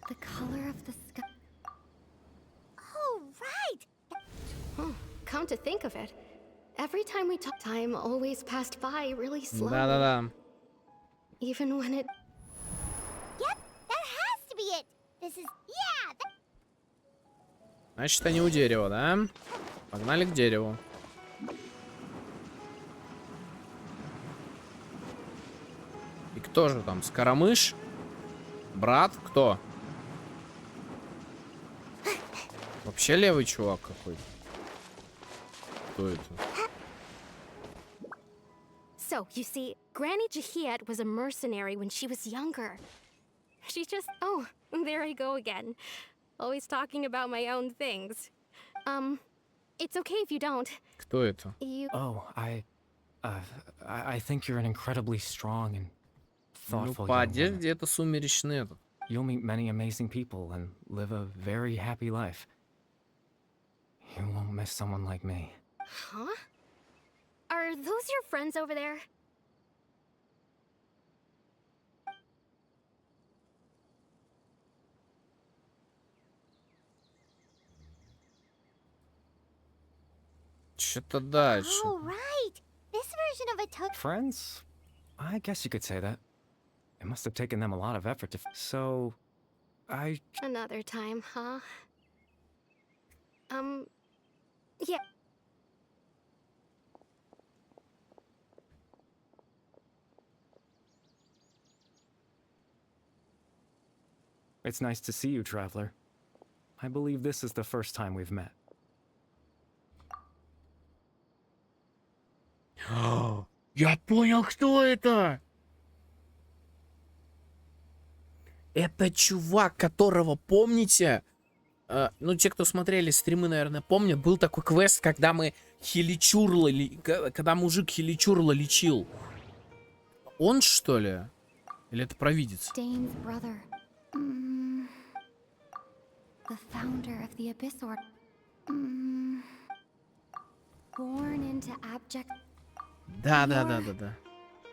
The color of the sky... Oh, right! Oh, come to think of it, every time we talk, time always passed by really slowly. Да-да-да. Even when it... Yep, that has to be it! This is... Yeah! Значит, они у дерева, да? Погнали к дереву. И кто же там? Скоромыш? Брат? Кто? Вообще левый чувак какой-то. Кто это? So, you see, Granny Jahiat was a mercenary when she was younger. She just... Oh, there I go again. Always talking about my own things. It's okay if you don't. Кто это? Oh, I think you're an incredibly strong and Ну, thoughtful по young woman. одежде это сумеречный этот. You'll meet many amazing people and live a very happy life. You won't miss someone like me. Huh? Are those your friends over there? Что-то дальше. Oh, right. This version of a token. Friends? I guess you could say that. It must have taken them a lot of effort to. So, Another time, huh? Yeah. It's nice to see you, traveler. I believe this is the first time we've met. Я понял, кто это! Это чувак, которого, помните? Ну, те, кто смотрели стримы, наверное, помнят. Был такой квест, когда мы Хиличурла... Когда мужик Хиличурла лечил. Он, что ли? Или это провидец? Dane's brother. The founder of the Abyss Order. Born into abject. Да.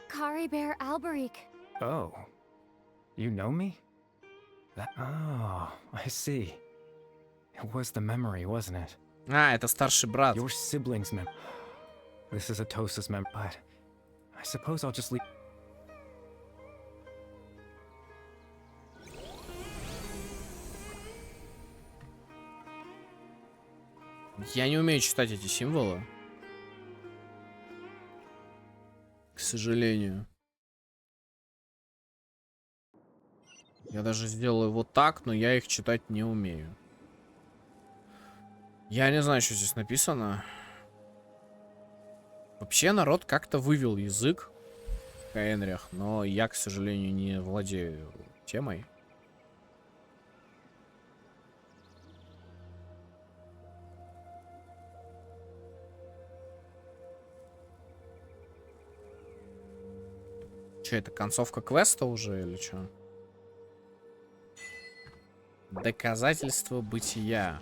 Kari Bear Alberik. Oh. You know me? Oh, I see. It was the memory, wasn't it? Это старший брат. Your siblings' mem. This is Atosa's mem. But I suppose I'll just leave. Я не умею читать эти символы. К сожалению. Я даже сделаю вот так, но я их читать не умею. Я не знаю, что здесь написано. Вообще народ как-то вывел язык в Энрях, но я, к сожалению, не владею темой. Че, это концовка квеста уже или что? Доказательство бытия.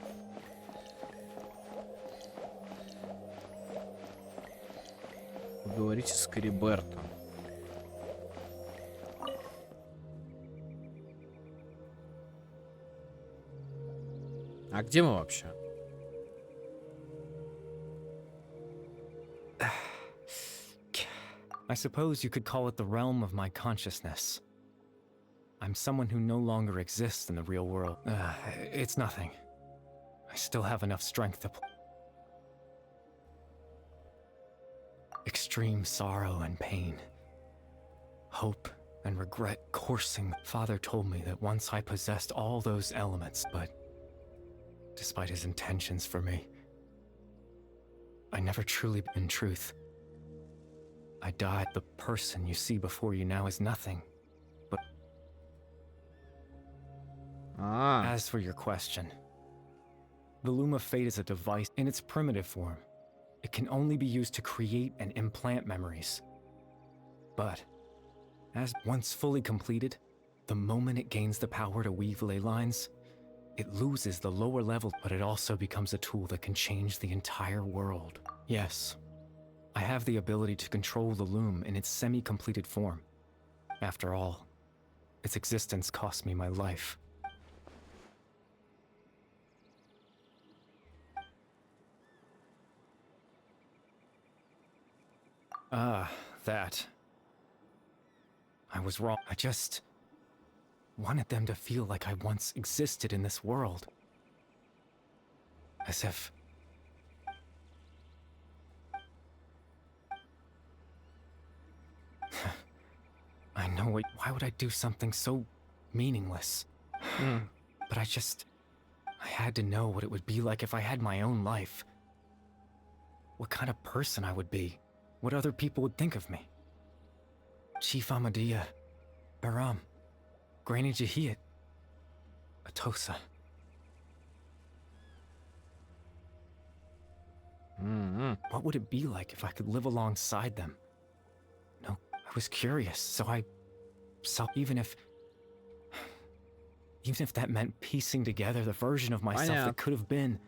Поговорите с Кариберто. А где мы вообще? I suppose you could call it the realm of my consciousness. I'm someone who no longer exists in the real world. It's nothing. I still have enough strength to... Extreme sorrow and pain. Hope and regret coursing. Father told me that once I possessed all those elements, but despite his intentions for me, I never truly... In truth, I died. The person you see before you now is nothing. But as for your question, the Loom of Fate is a device in its primitive form. It can only be used to create and implant memories. But as once fully completed, the moment it gains the power to weave ley lines, it loses the lower level, but it also becomes a tool that can change the entire world. Yes. I have the ability to control the loom in its semi-completed form. After all, its existence cost me my life. That. I was wrong. I just wanted them to feel like I once existed in this world. As if... I know it. Why would I do something so meaningless? But I had to know what it would be like if I had my own life. What kind of person I would be. What other people would think of me. Chief Ahmadiyya, Baram, Granny Jahiyat, Atosa. What would it be like if I could live alongside them? No, I was curious, so even if that meant piecing together the version of myself that could have been,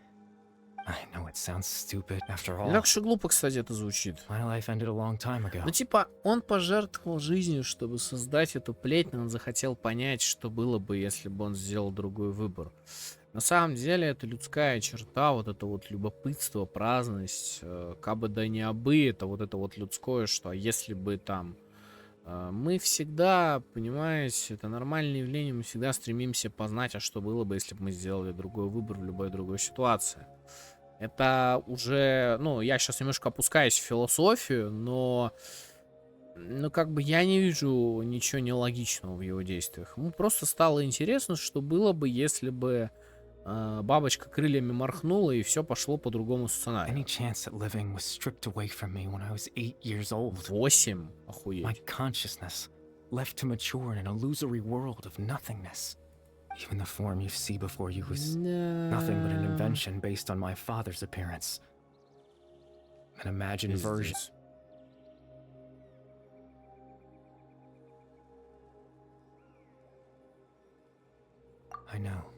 I know it sounds stupid. After all, Не так же глупо, кстати, это звучит. my life ended a long time ago. Ну, типа, он пожертвовал жизнью, чтобы создать эту плеть, но он захотел понять, что было бы, если бы он сделал другой выбор. На самом деле, это людская черта, вот это вот любопытство, праздность, кабы да не абы, это вот людское, что а если бы там... Мы всегда, понимаете, это нормальное явление, мы всегда стремимся познать, а что было бы, если бы мы сделали другой выбор в любой другой ситуации. Это уже, ну, я сейчас немножко опускаюсь в философию, но, ну, как бы я не вижу ничего нелогичного в его действиях. Ему просто стало интересно, что было бы, если бы бабочка крыльями морхнула и все пошло по другому сценарию. Any chance at living was stripped away from me when I was 8 years old. 8? Охуеть. My consciousness left to mature in an illusory world of nothingness. Even the form you see before you was nothing but an invention based on my father's appearance. An imagined version. I know.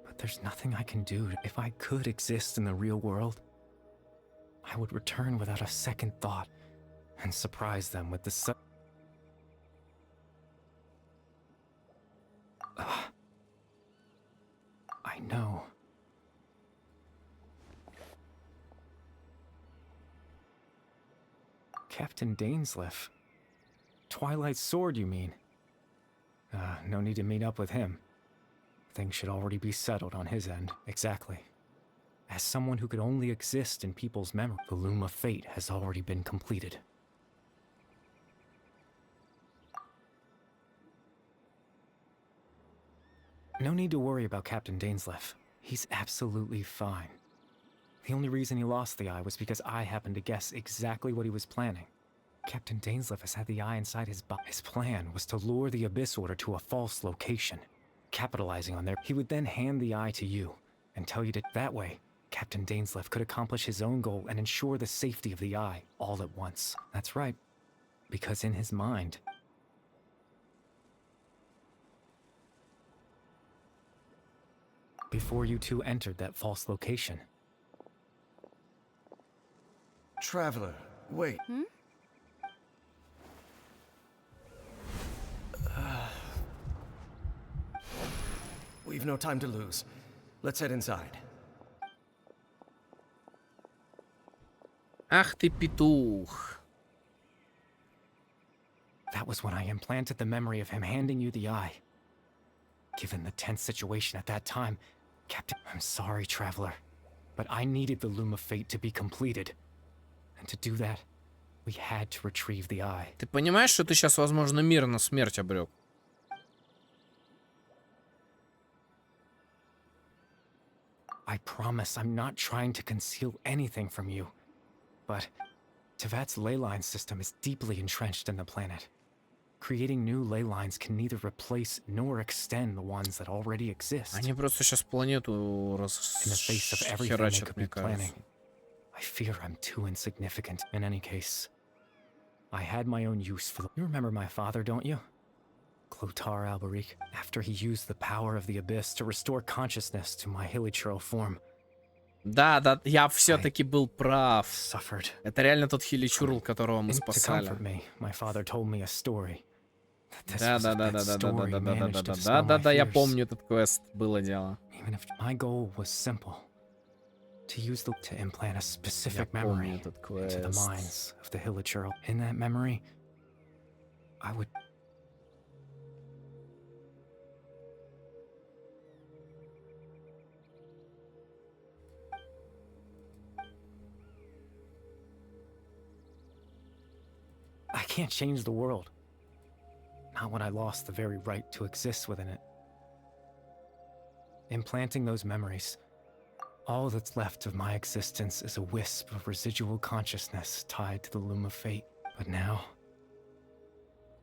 But there's nothing I can do. If I could exist in the real world, I would return without a second thought and surprise them with the I know. Captain Dainsleif. Twilight Sword, you mean? No need to meet up with him. Things should already be settled on his end. Exactly. As someone who could only exist in people's memory, the Loom of Fate has already been completed. No need to worry about Captain Dainsleif. He's absolutely fine. The only reason he lost the eye was because I happened to guess exactly what he was planning. Captain Dainsleif has had the eye inside his body. His plan was to lure the Abyss Order to a false location. Capitalizing on their... He would then hand the eye to you and tell you to... That way, Captain Dainsleif could accomplish his own goal and ensure the safety of the eye all at once. That's right. Because in his mind... Before you two entered that false location... Traveler, wait. We've no time to lose. Let's head inside. Ах ты петух. That was when I implanted the memory of him handing you the eye. Given the tense situation at that time, Captain... I'm sorry, Traveler, but I needed the Loom of Fate to be completed. And to do that, we had to retrieve the eye. Ты понимаешь, что ты сейчас, возможно, мир на смерть обрек? I promise I'm not trying to conceal anything from you. But Tevat's ley line system is deeply entrenched in the planet. Creating new ley lines can neither replace nor extend the ones that already exist. Они просто сейчас планету In the face of everything they could расхерачат, be мне planning, кажется. I fear I'm too insignificant. In any case, I had my own use for the... You remember my father, don't you? Clotar Alberic. After he used the power of the Abyss to restore consciousness to my hilichurl form. Да, да, я все-таки был прав. Suffered. Это реально тот хиличурл, которого мы To спасали. comfort me, my father told me a story. That this Да, was да, that да, да, да, да, story да, да, managed да, to да, dispel да, да, my да, я fears. помню этот квест, было дело. Even if my goal was simple, to use the to implant a specific Я помню memory этот into the квест. minds of the hilichurl. In that memory, I would... I can't change the world. Not when I lost the very right to exist within it. Implanting those memories, all that's left of my existence is a wisp of residual consciousness tied to the Loom of Fate. But now,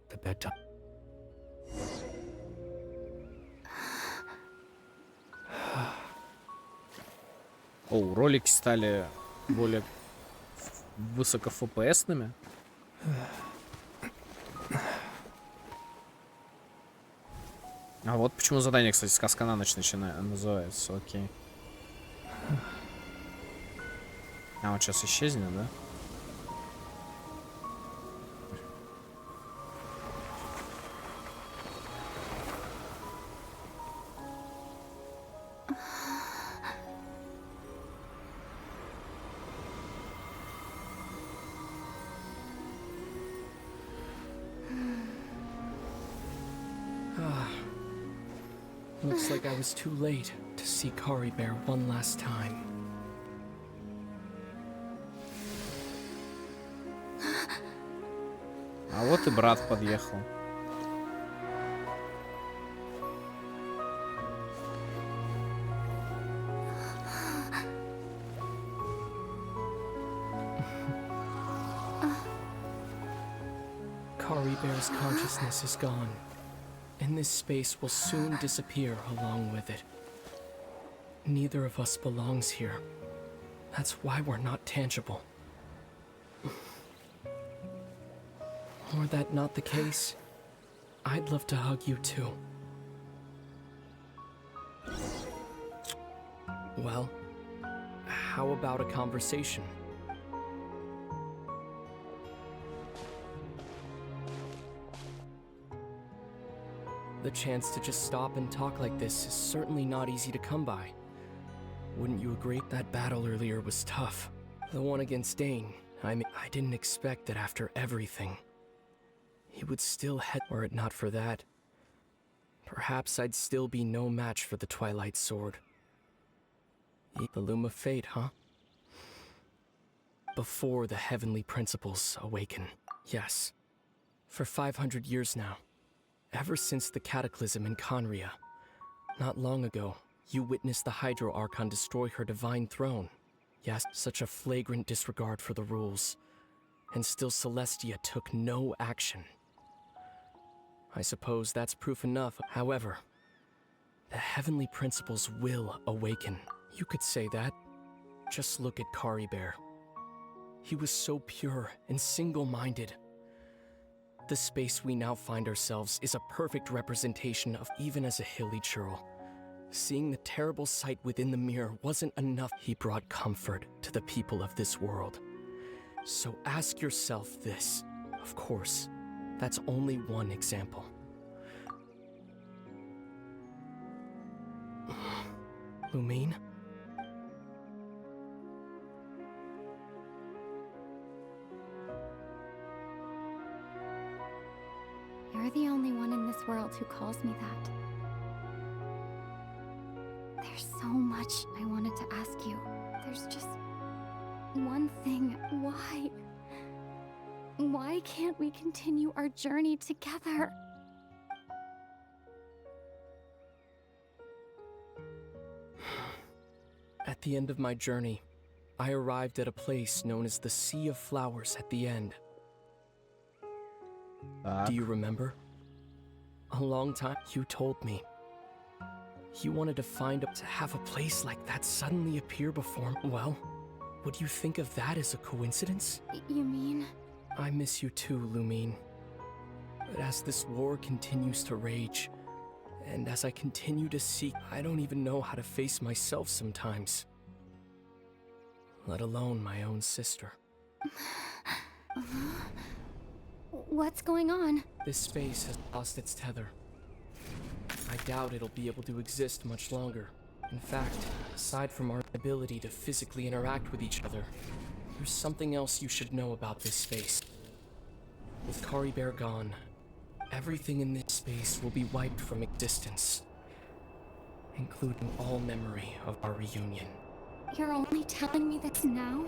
the bedtime... О, ролики стали более высоко ФПСными. А вот почему задание, кстати, сказка на ночь называется, окей. А, он сейчас исчезнет, да? Looks like I was too late to see Kari Bear one last time. А вот и брат подъехал. Kari Bear's consciousness is gone, and this space will soon disappear along with it. Neither of us belongs here. That's why we're not tangible. Were that not the case, I'd love to hug you too. Well, how about a conversation? The chance to just stop and talk like this is certainly not easy to come by. Wouldn't you agree? That battle earlier was tough. The one against Dane, I didn't expect that after everything, he would still head. Were it not for that, perhaps I'd still be no match for the Twilight Sword. The Loom of Fate, huh? Before the heavenly principles awaken. Yes. For 500 years now. Ever since the cataclysm in Conria. Not long ago, you witnessed the Hydro Archon destroy her divine throne. Yes, such a flagrant disregard for the rules. And still Celestia took no action. I suppose that's proof enough. However, the heavenly principles will awaken. You could say that. Just look at Kari Bear. He was so pure and single-minded. The space we now find ourselves is a perfect representation of even as a hilly churl. Seeing the terrible sight within the mirror wasn't enough. He brought comfort to the people of this world. So ask yourself this. Of course, that's only one example. Lumine? You're the only one in this world who calls me that. There's so much I wanted to ask you. There's just one thing. Why? Why can't we continue our journey together? At the end of my journey, I arrived at a place known as the Sea of Flowers at the end. Do you remember? A long time you told me. You wanted to have a place like that suddenly appear before me. Well, would you think of that as a coincidence? You mean? I miss you too, Lumine. But as this war continues to rage, and as I continue to seek, I don't even know how to face myself sometimes. Let alone my own sister. What's going on? This space has lost its tether. I doubt it'll be able to exist much longer. In fact, aside from our ability to physically interact with each other, there's something else you should know about this space. With Kari Bear gone, everything in this space will be wiped from existence, including all memory of our reunion. You're only telling me this now?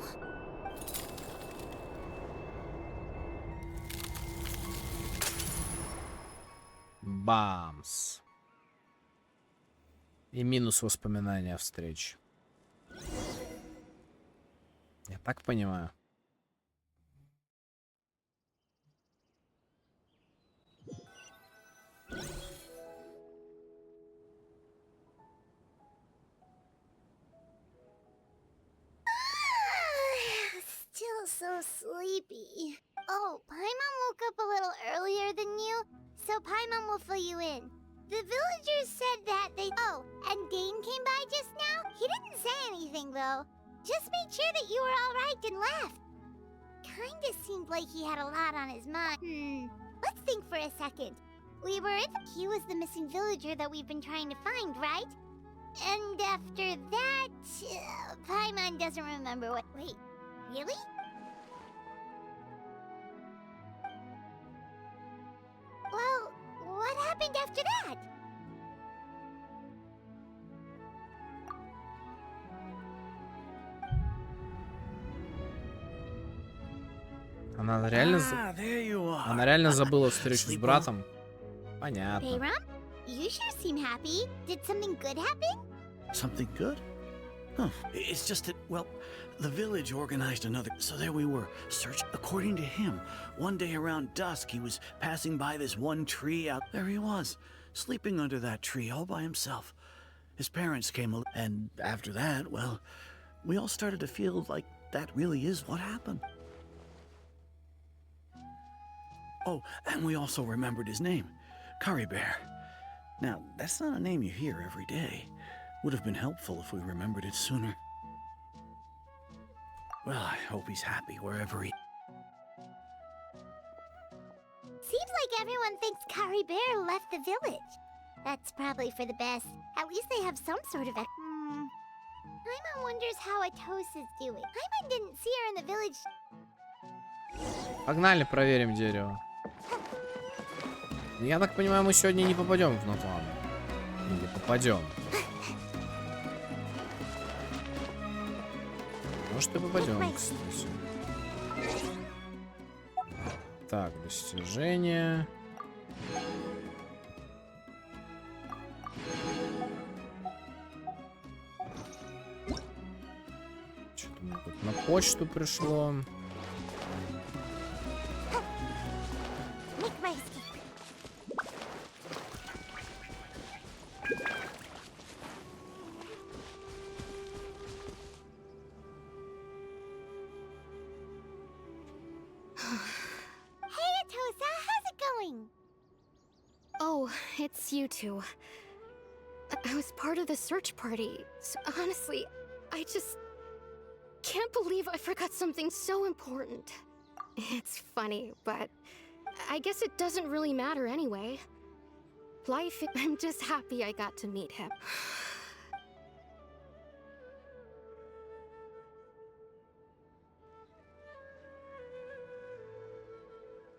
Бамс. И минус воспоминания о встрече. Я так понимаю. Still so sleepy. Oh, Paimon woke up a little earlier than you, so Paimon will fill you in. The villagers said that they... Oh, and Dane came by just now? He didn't say anything, though. Just made sure that you were all right and left. Kinda seemed like he had a lot on his mind. Let's think for a second. We were in... He was the missing villager that we've been trying to find, right? And after that... Paimon doesn't remember what... Wait, really? Well, what happened after that? Она реально, Она реально забыла встречу с братом. Понятно. Hey, Ram, you sure seem happy. Did something good happen? Something good? Huh. It's just that, well, the village organized another... So there we were, search. According to him, one day around dusk, he was passing by this one tree out... There he was, sleeping under that tree all by himself. His parents came, and after that, well, we all started to feel like that really is what happened. Oh, and we also remembered his name, Curry Bear. Now, that's not a name you hear every day. Would have been helpful if we remembered it sooner. Well, I hope he's happy wherever he... Seems like everyone thinks Curry Bear left the village. That's probably for the best. At least they have some sort of... Paimon wonders how Atosa's doing. Paimon didn't see her in the village. Погнали, проверим дерево. Я так понимаю, мы сегодня не попадем в Натлан. Или попадем. Может и попадем, кстати. Так, достижения. Что-то мне тут на почту пришло. It's you two. I was part of the search party, so honestly, I just can't believe I forgot something so important. It's funny, but I guess it doesn't really matter anyway. I'm just happy I got to meet him.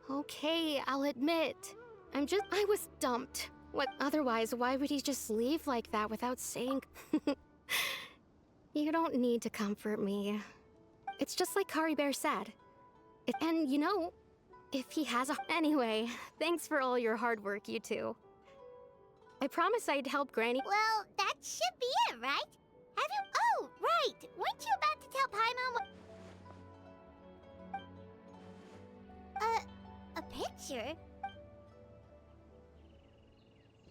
Okay, I'll admit. I was dumped. Otherwise, why would he just leave like that without saying... You don't need to comfort me. It's just like Curry Bear said. And you know, if he has a... Anyway, thanks for all your hard work, you two. I promised I'd help Granny... Well, that should be it, right? Have you... Oh, right! Weren't you about to tell Paimon what... a picture?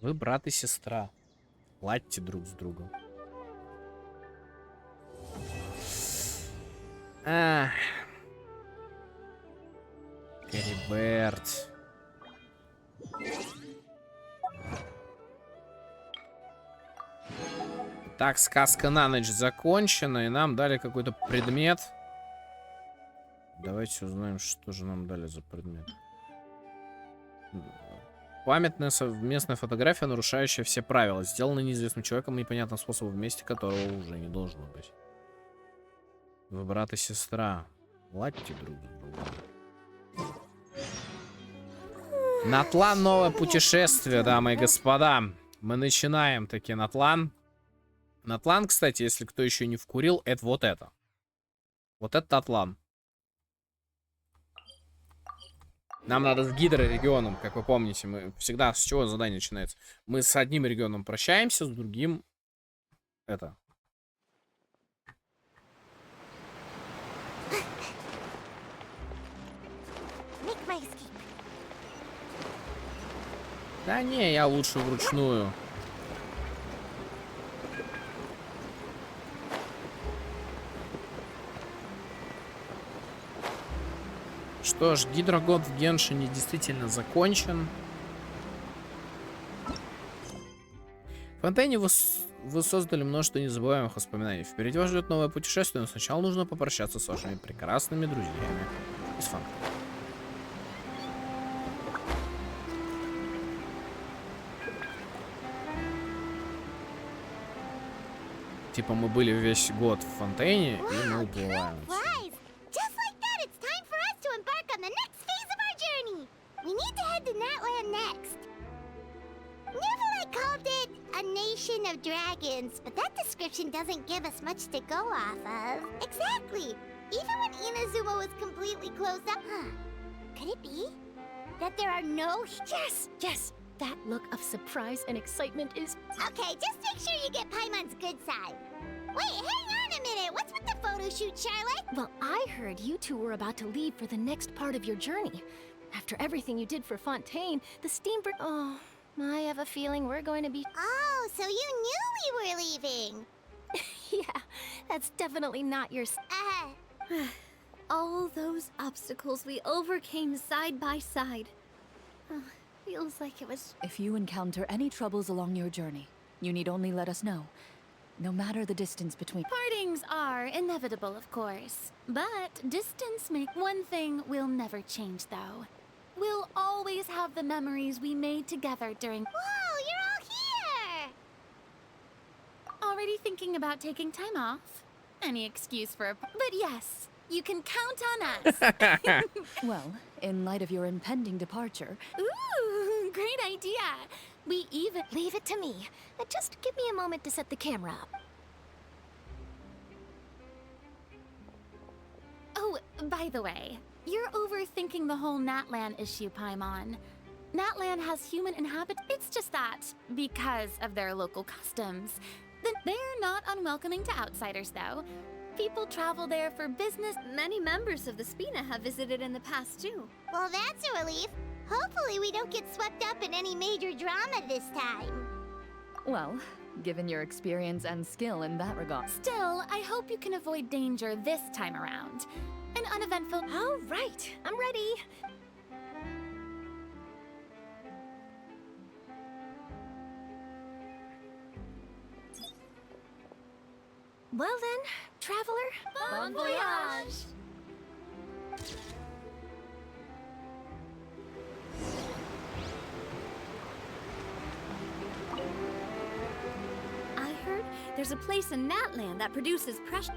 Вы брат и сестра. Ладьте друг с другом. Кериберт. Так, сказка на ночь закончена, и нам дали какой-то предмет. Давайте узнаем, что же нам дали за предмет. Памятная совместная фотография, нарушающая все правила. Сделана неизвестным человеком непонятным способом, в месте которого уже не должно быть. Вы брат и сестра. Ладьте друг с другом. Натлан, новое путешествие, дамы и господа. Мы начинаем таки Натлан. Натлан, кстати, если кто еще не вкурил, это вот это. Вот это Натлан. Нам надо с гидрорегионом, как вы помните. Мы всегда с чего задание начинается? Мы с одним регионом прощаемся, с другим... Это. Да не, я лучше вручную. Что ж, гидрогод в Геншине действительно закончен. В фонтане вы создали множество незабываемых воспоминаний. Впереди вас ждет новое путешествие, но сначала нужно попрощаться с вашими прекрасными друзьями из фанка. Типа мы были весь год в Фонтейне, и мы уплываем. Just like that, it's time for us to embark on the next phase of our journey. We need to head to Natland next. Never called it a nation of dragons, but that description doesn't give us much to go off of. Exactly. Even when Inazuma was completely closed up. Huh. Could it be that there are no... Yes. That look of surprise and excitement is... Okay, just make sure you get Paimon's good side. Wait, hang on a minute. What's with the photo shoot, Charlotte? Well, I heard you two were about to leave for the next part of your journey. After everything you did for Fontaine, the steamboat... Oh, I have a feeling we're going to be... Oh, so you knew we were leaving. Yeah, that's definitely not your... All those obstacles we overcame side by side. Feels like it was... If you encounter any troubles along your journey, you need only let us know. No matter the distance between... Partings are inevitable, of course. But distance make... One thing will never change, though. We'll always have the memories we made together during... Whoa, you're all here! Already thinking about taking time off? Any excuse for a... But yes, you can count on us. Well, in light of your impending departure... Ooh, great idea. We even... Leave it to me. Just give me a moment to set the camera up. Oh, by the way, you're overthinking the whole Natlan issue, Paimon. Natlan has human inhabitants. It's just that, because of their local customs, they're not unwelcoming to outsiders, though. People travel there for business. Many members of the Spina have visited in the past, too. Well, that's a relief. Hopefully we don't get swept up in any major drama this time. Well, given your experience and skill in that regard... Still, I hope you can avoid danger this time around. An uneventful... All right, I'm ready. Well then, traveler, bon voyage! I heard there's a place in Natland that produces precious...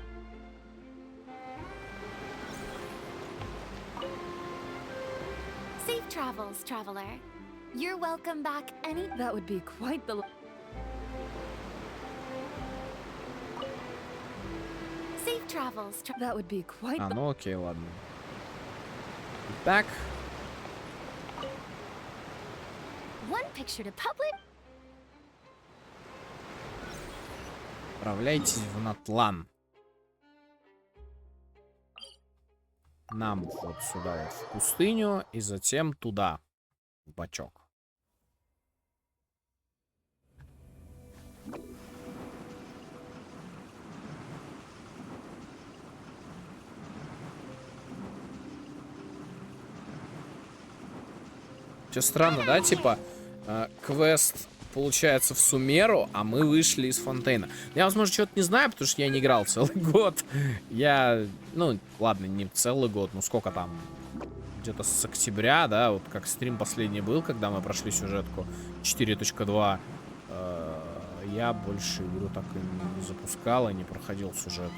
Safe travels, traveler. You're welcome back any... That would be quite the... Safe travels, That would be quite the... ну окей, ладно. Так. One picture to public. Отправляйтесь в Натлан. Нам вот сюда вот в пустыню и затем туда, в бачок. Все странно, да? Типа, квест получается в Сумеру, а мы вышли из Фонтейна. Я, возможно, что-то не знаю, потому что я не играл целый год. Я, ну, ладно, не целый год, ну сколько там? Где-то с октября, да, вот как стрим последний был, когда мы прошли сюжетку 4.2. Я больше игру так и не запускал и не проходил сюжет.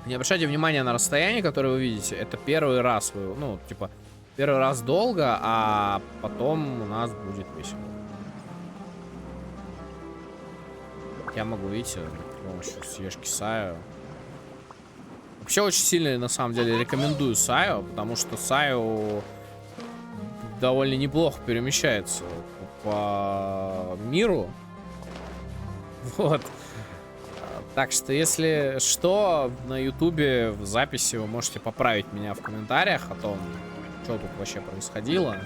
Не обращайте внимания на расстояние, которое вы видите. Это первый раз вы, ну, типа, первый раз долго, а потом у нас будет весело. Я могу, видите, с помощью съешки Саю. Вообще очень сильно, на самом деле, рекомендую Саю, потому что Саю довольно неплохо перемещается по миру. Вот. Так что, если что, на ютубе в записи вы можете поправить меня в комментариях о том, что тут вообще происходило.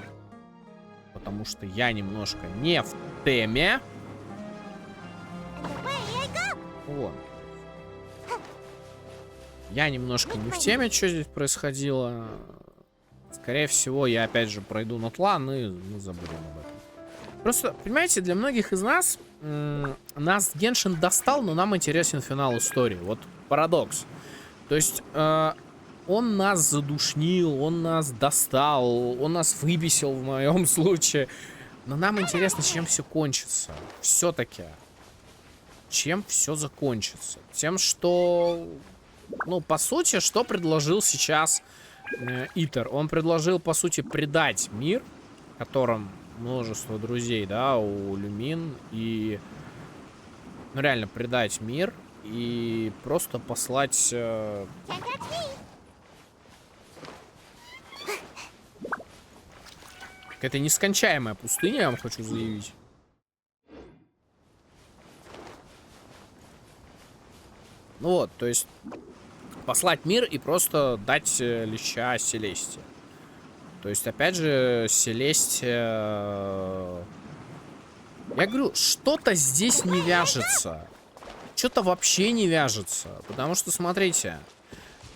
Потому что я немножко не в теме. Вот. Я немножко не в теме, что здесь происходило. Скорее всего, я опять же пройду Натлан, и мы забудем об этом. Просто, понимаете, для многих из нас нас Геншин достал, но нам интересен финал истории. Вот парадокс. То есть он нас задушнил, он нас достал, он нас выбесил в моем случае. Но нам интересно, чем все кончится. Все-таки. Чем все закончится. Тем, что... Ну, по сути, что предложил сейчас Итер? Он предложил, по сути, предать мир, в котором множество друзей, да, у Люмин. И... Ну, реально, предать мир и просто послать... Это нескончаемая пустыня, я вам хочу заявить. Ну вот, то есть послать мир и просто дать леща Селесте. То есть, опять же, Селесте... Я говорю, что-то здесь не вяжется. Что-то вообще не вяжется. Потому что, смотрите,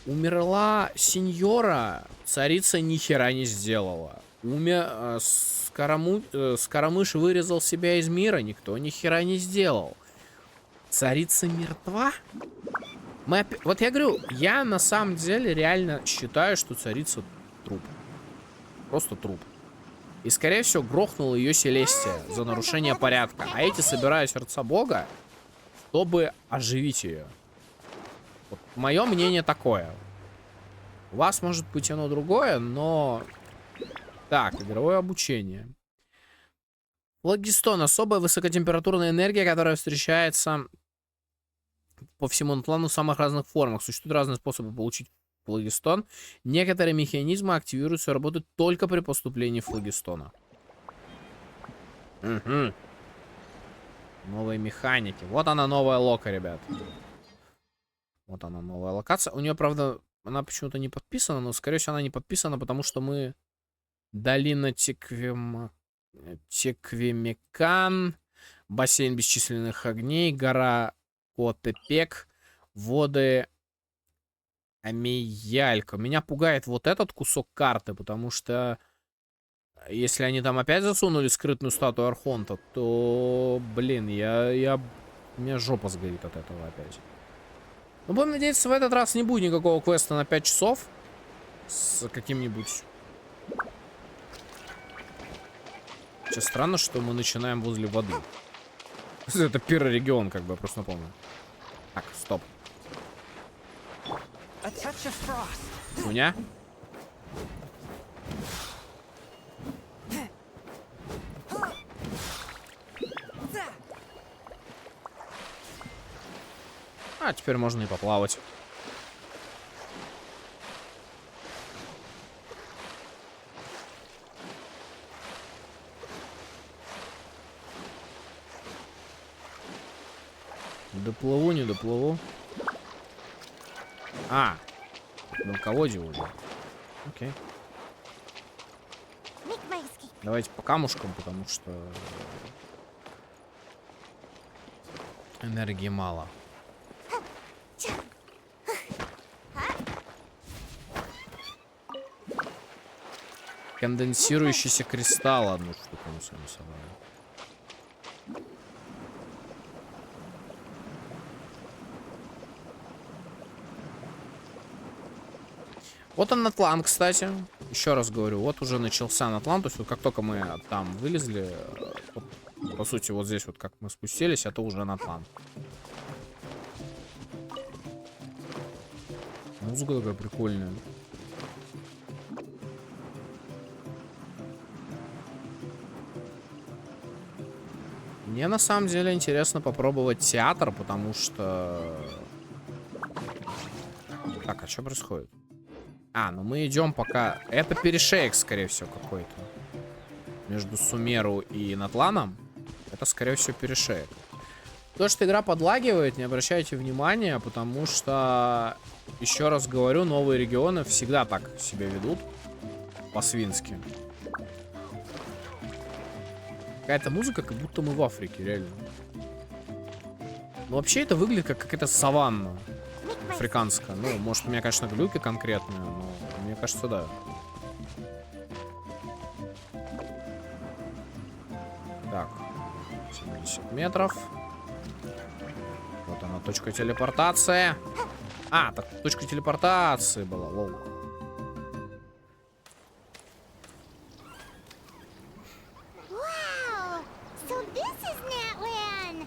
умерла сеньора, царица ни хера не сделала. Скоромыш вырезал себя из мира, никто ни хера не сделал. Царица мертва? Вот я говорю, я на самом деле реально считаю, что царица труп. Просто труп. И, скорее всего, грохнула ее Селестия за нарушение порядка. А эти собирают сердца бога, чтобы оживить ее. Вот мое мнение такое. У вас может быть оно другое, но... Так, игровое обучение. Флагистон. Особая высокотемпературная энергия, которая встречается по всему Натлану в самых разных формах. Существуют разные способы получить флагистон. Некоторые механизмы активируются и работают только при поступлении флагистона. Угу. Новые механики. Вот она, новая лока, ребят. Вот она, новая локация. У нее, правда, она почему-то не подписана, но, скорее всего, она не подписана, потому что мы... Долина Теквемекан, бассейн бесчисленных огней, гора Котепек, воды Амиялька. Меня пугает вот этот кусок карты, потому что если они там опять засунули скрытную статую Архонта, то, блин, у меня жопа сгорит от этого опять. Но будем надеяться, в этот раз не будет никакого квеста на 5 часов с каким-нибудь... Сейчас странно, что мы начинаем возле воды. Это первый регион, как бы, я просто напомню. Так, стоп. Хуйня. А, теперь можно и поплавать. Доплыву, не доплыву. А, мелководье уже. Окей. Давайте по камушкам, потому что энергии мало. Конденсирующийся кристалл одну штуку мы с вами собрали. Вот он Натлан, кстати. Еще раз говорю, вот уже начался Натлан. То есть вот как только мы там вылезли, по сути, вот здесь вот как мы спустились, это уже Натлан. Музыка такая прикольная. Мне на самом деле интересно попробовать театр, потому что... Так, а что происходит? А, ну мы идем пока... Это перешейк, скорее всего, какой-то. Между Сумеру и Натланом. Это, скорее всего, перешейк. То, что игра подлагивает, не обращайте внимания, потому что, еще раз говорю, новые регионы всегда так себя ведут. По-свински. Какая-то музыка, как будто мы в Африке, реально. Но вообще это выглядит как какая-то саванна. Африканская. Ну, может, у меня, конечно, глюки конкретные, но мне кажется, да. Так, 70 метров. Вот она, точка телепортации. А, так точка телепортации была, лол. Wow! So this is Natlan!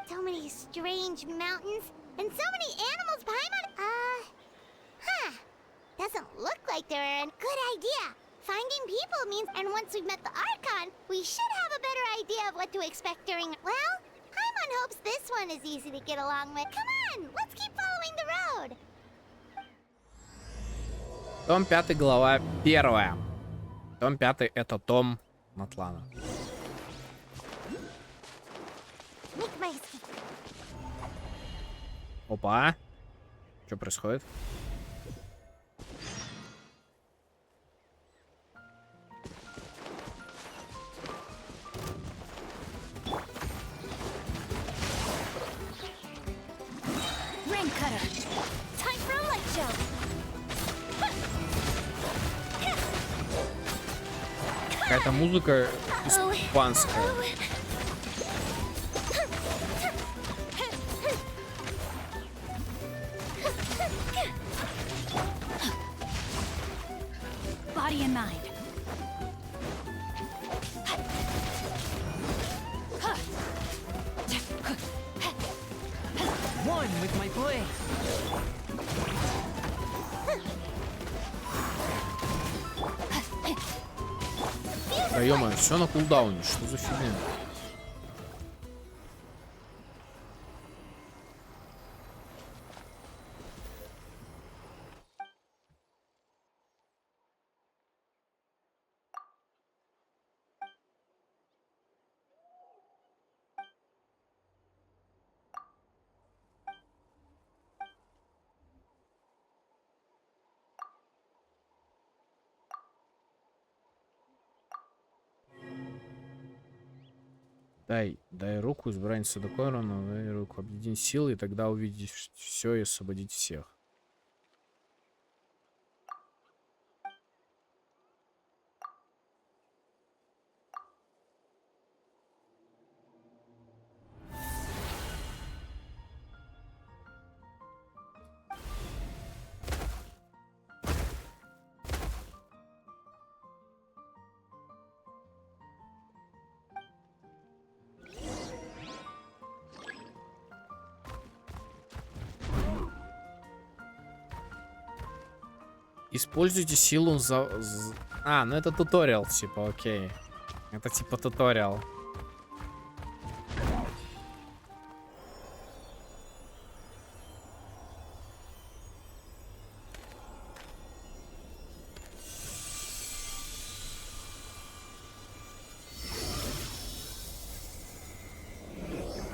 So many strange mountains and so many animals, Paimon. Doesn't look like they're a good idea. Finding people means, and once we've met the Archon, we should have a better idea of what to expect during. Well, Paimon hopes this one is easy to get along with. Come on, let's keep following the road. Том 5, глава 1. Том 5 это том Натлана. Опа. Что происходит? Какая-то музыка испанская. Body and mind. One with my blade. Да ё-моё, все на кулдауне, что за фигня? Дай руку, избранница Декорона, дай руку, объединить силы, и тогда увидеть все и освободить всех. Используйте силу А, ну это туториал, типа, окей. Это типа туториал.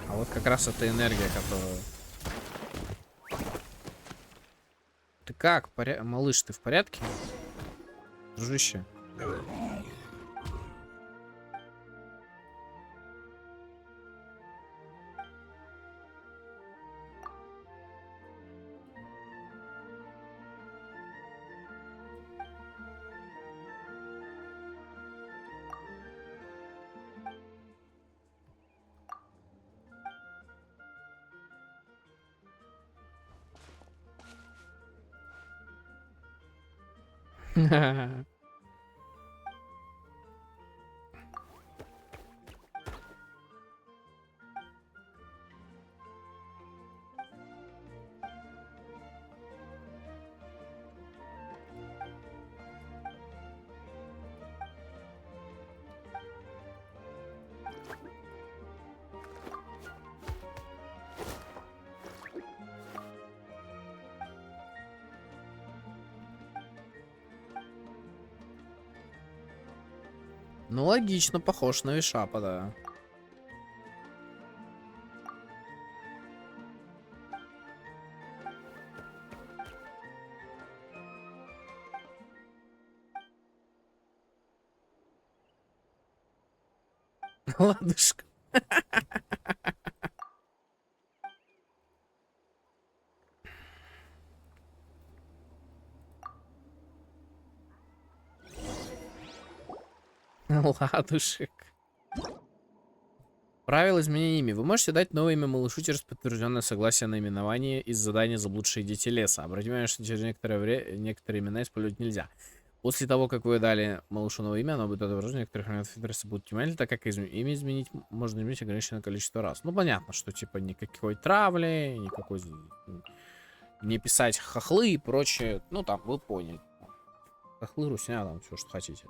А вот как раз эта энергия, которую... Ты как, малыш, ты в порядке? Дружище. Ну, логично, похож на Вишапа, да. Ладушка. Ладушек. Правила изменения имя. Вы можете дать новое имя малышу через подтвержденное согласие на именование из задания «Заблудшие дети леса». Обратите внимание, что через некоторые имена использовать нельзя. После того, как вы дали малышу новое имя, оно будет отображено, некоторых элементов интерфейса будут темнее, так как имя изменить можно изменить ограниченное количество раз. Ну, понятно, что типа никакой травли, никакой... Не писать хохлы и прочее. Ну, там, вы поняли. Хохлы, русня, там, все, что хотите.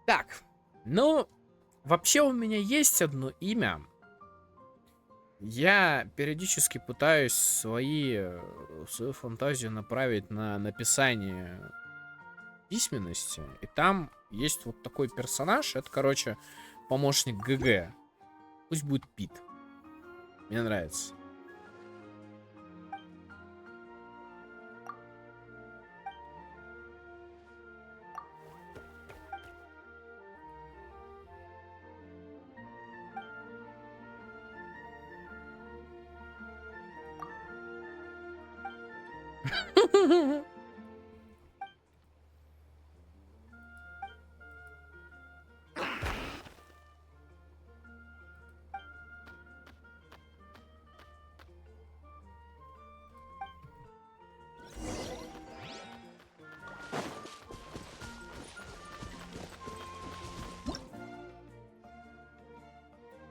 Так, ну, вообще у меня есть одно имя. Я периодически пытаюсь свою фантазию направить на написание письменности. И там есть вот такой персонаж. Это, короче, помощник ГГ. Пусть будет Пит. Мне нравится.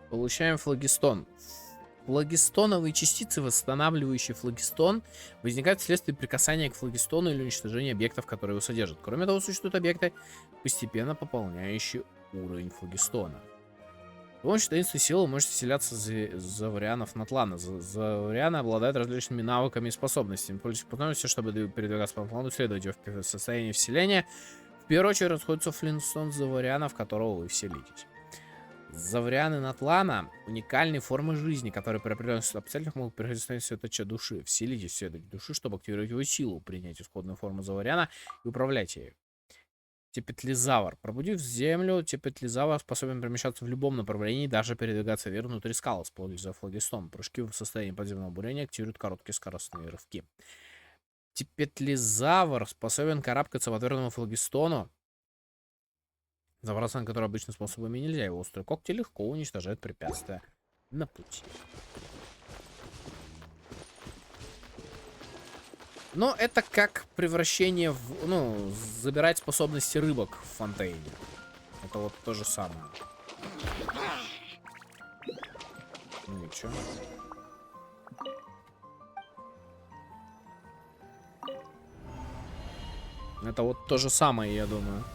Получаем флагистон. Флагистоновые частицы, восстанавливающие флагистон, возникают вследствие прикасания к флагистону или уничтожения объектов, которые его содержат. Кроме того, существуют объекты, постепенно пополняющие уровень флагистона. С помощью таинственной силы вы можете вселяться заварианов Натлана. Заварианы обладают различными навыками и способностями. Пользуйтесь способностью, чтобы передвигаться по плану, исследовать его в состоянии вселения. В первую очередь расходится флинстон завариана, в которого вы вселитесь. Заварианы Натлана — уникальные формы жизни, которые при определенных обстоятельствах могут переходить в состояние светоча души. Вселитесь в светоч души, чтобы активировать его силу, принять исходную форму завариана и управлять ею. Тепетлизавр. Пробудив землю, тепетлизавр способен перемещаться в любом направлении, даже передвигаться вверх внутри скал, используя флагистон. Прыжки в состоянии подземного бурения активируют короткие скоростные рывки. Тепетлизавр способен карабкаться по твердому флагистону, забраться на который обычным способами нельзя. Его острые когти легко уничтожают препятствия на пути. Но это как превращение в... Ну, забирать способности рыбок в фонтейне. Это вот то же самое. Ну и чё? Это вот то же самое, я думаю.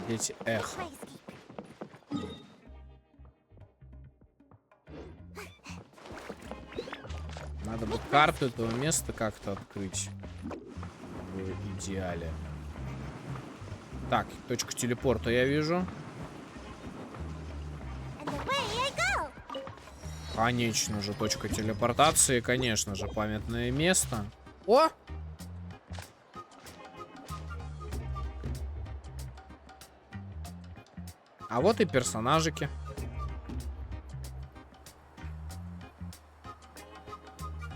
Дети эхо. Надо бы карту этого места как-то открыть. В идеале. Так, точка телепорта я вижу. Конечно же, точка телепортации, конечно же, памятное место. О! А вот и персонажики.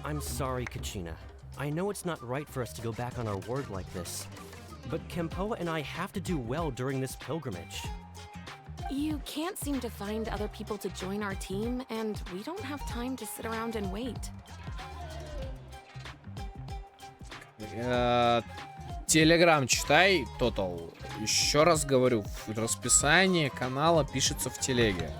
I'm sorry, Kachina. I know it's not right for us to go back on our word like this, but Kempoa and I have to do well during this pilgrimage. You can't seem to find other people to join our team, and we don't have time to sit around and wait. Телеграм читай, Тотал. Еще раз говорю, расписание канала пишется в телеге.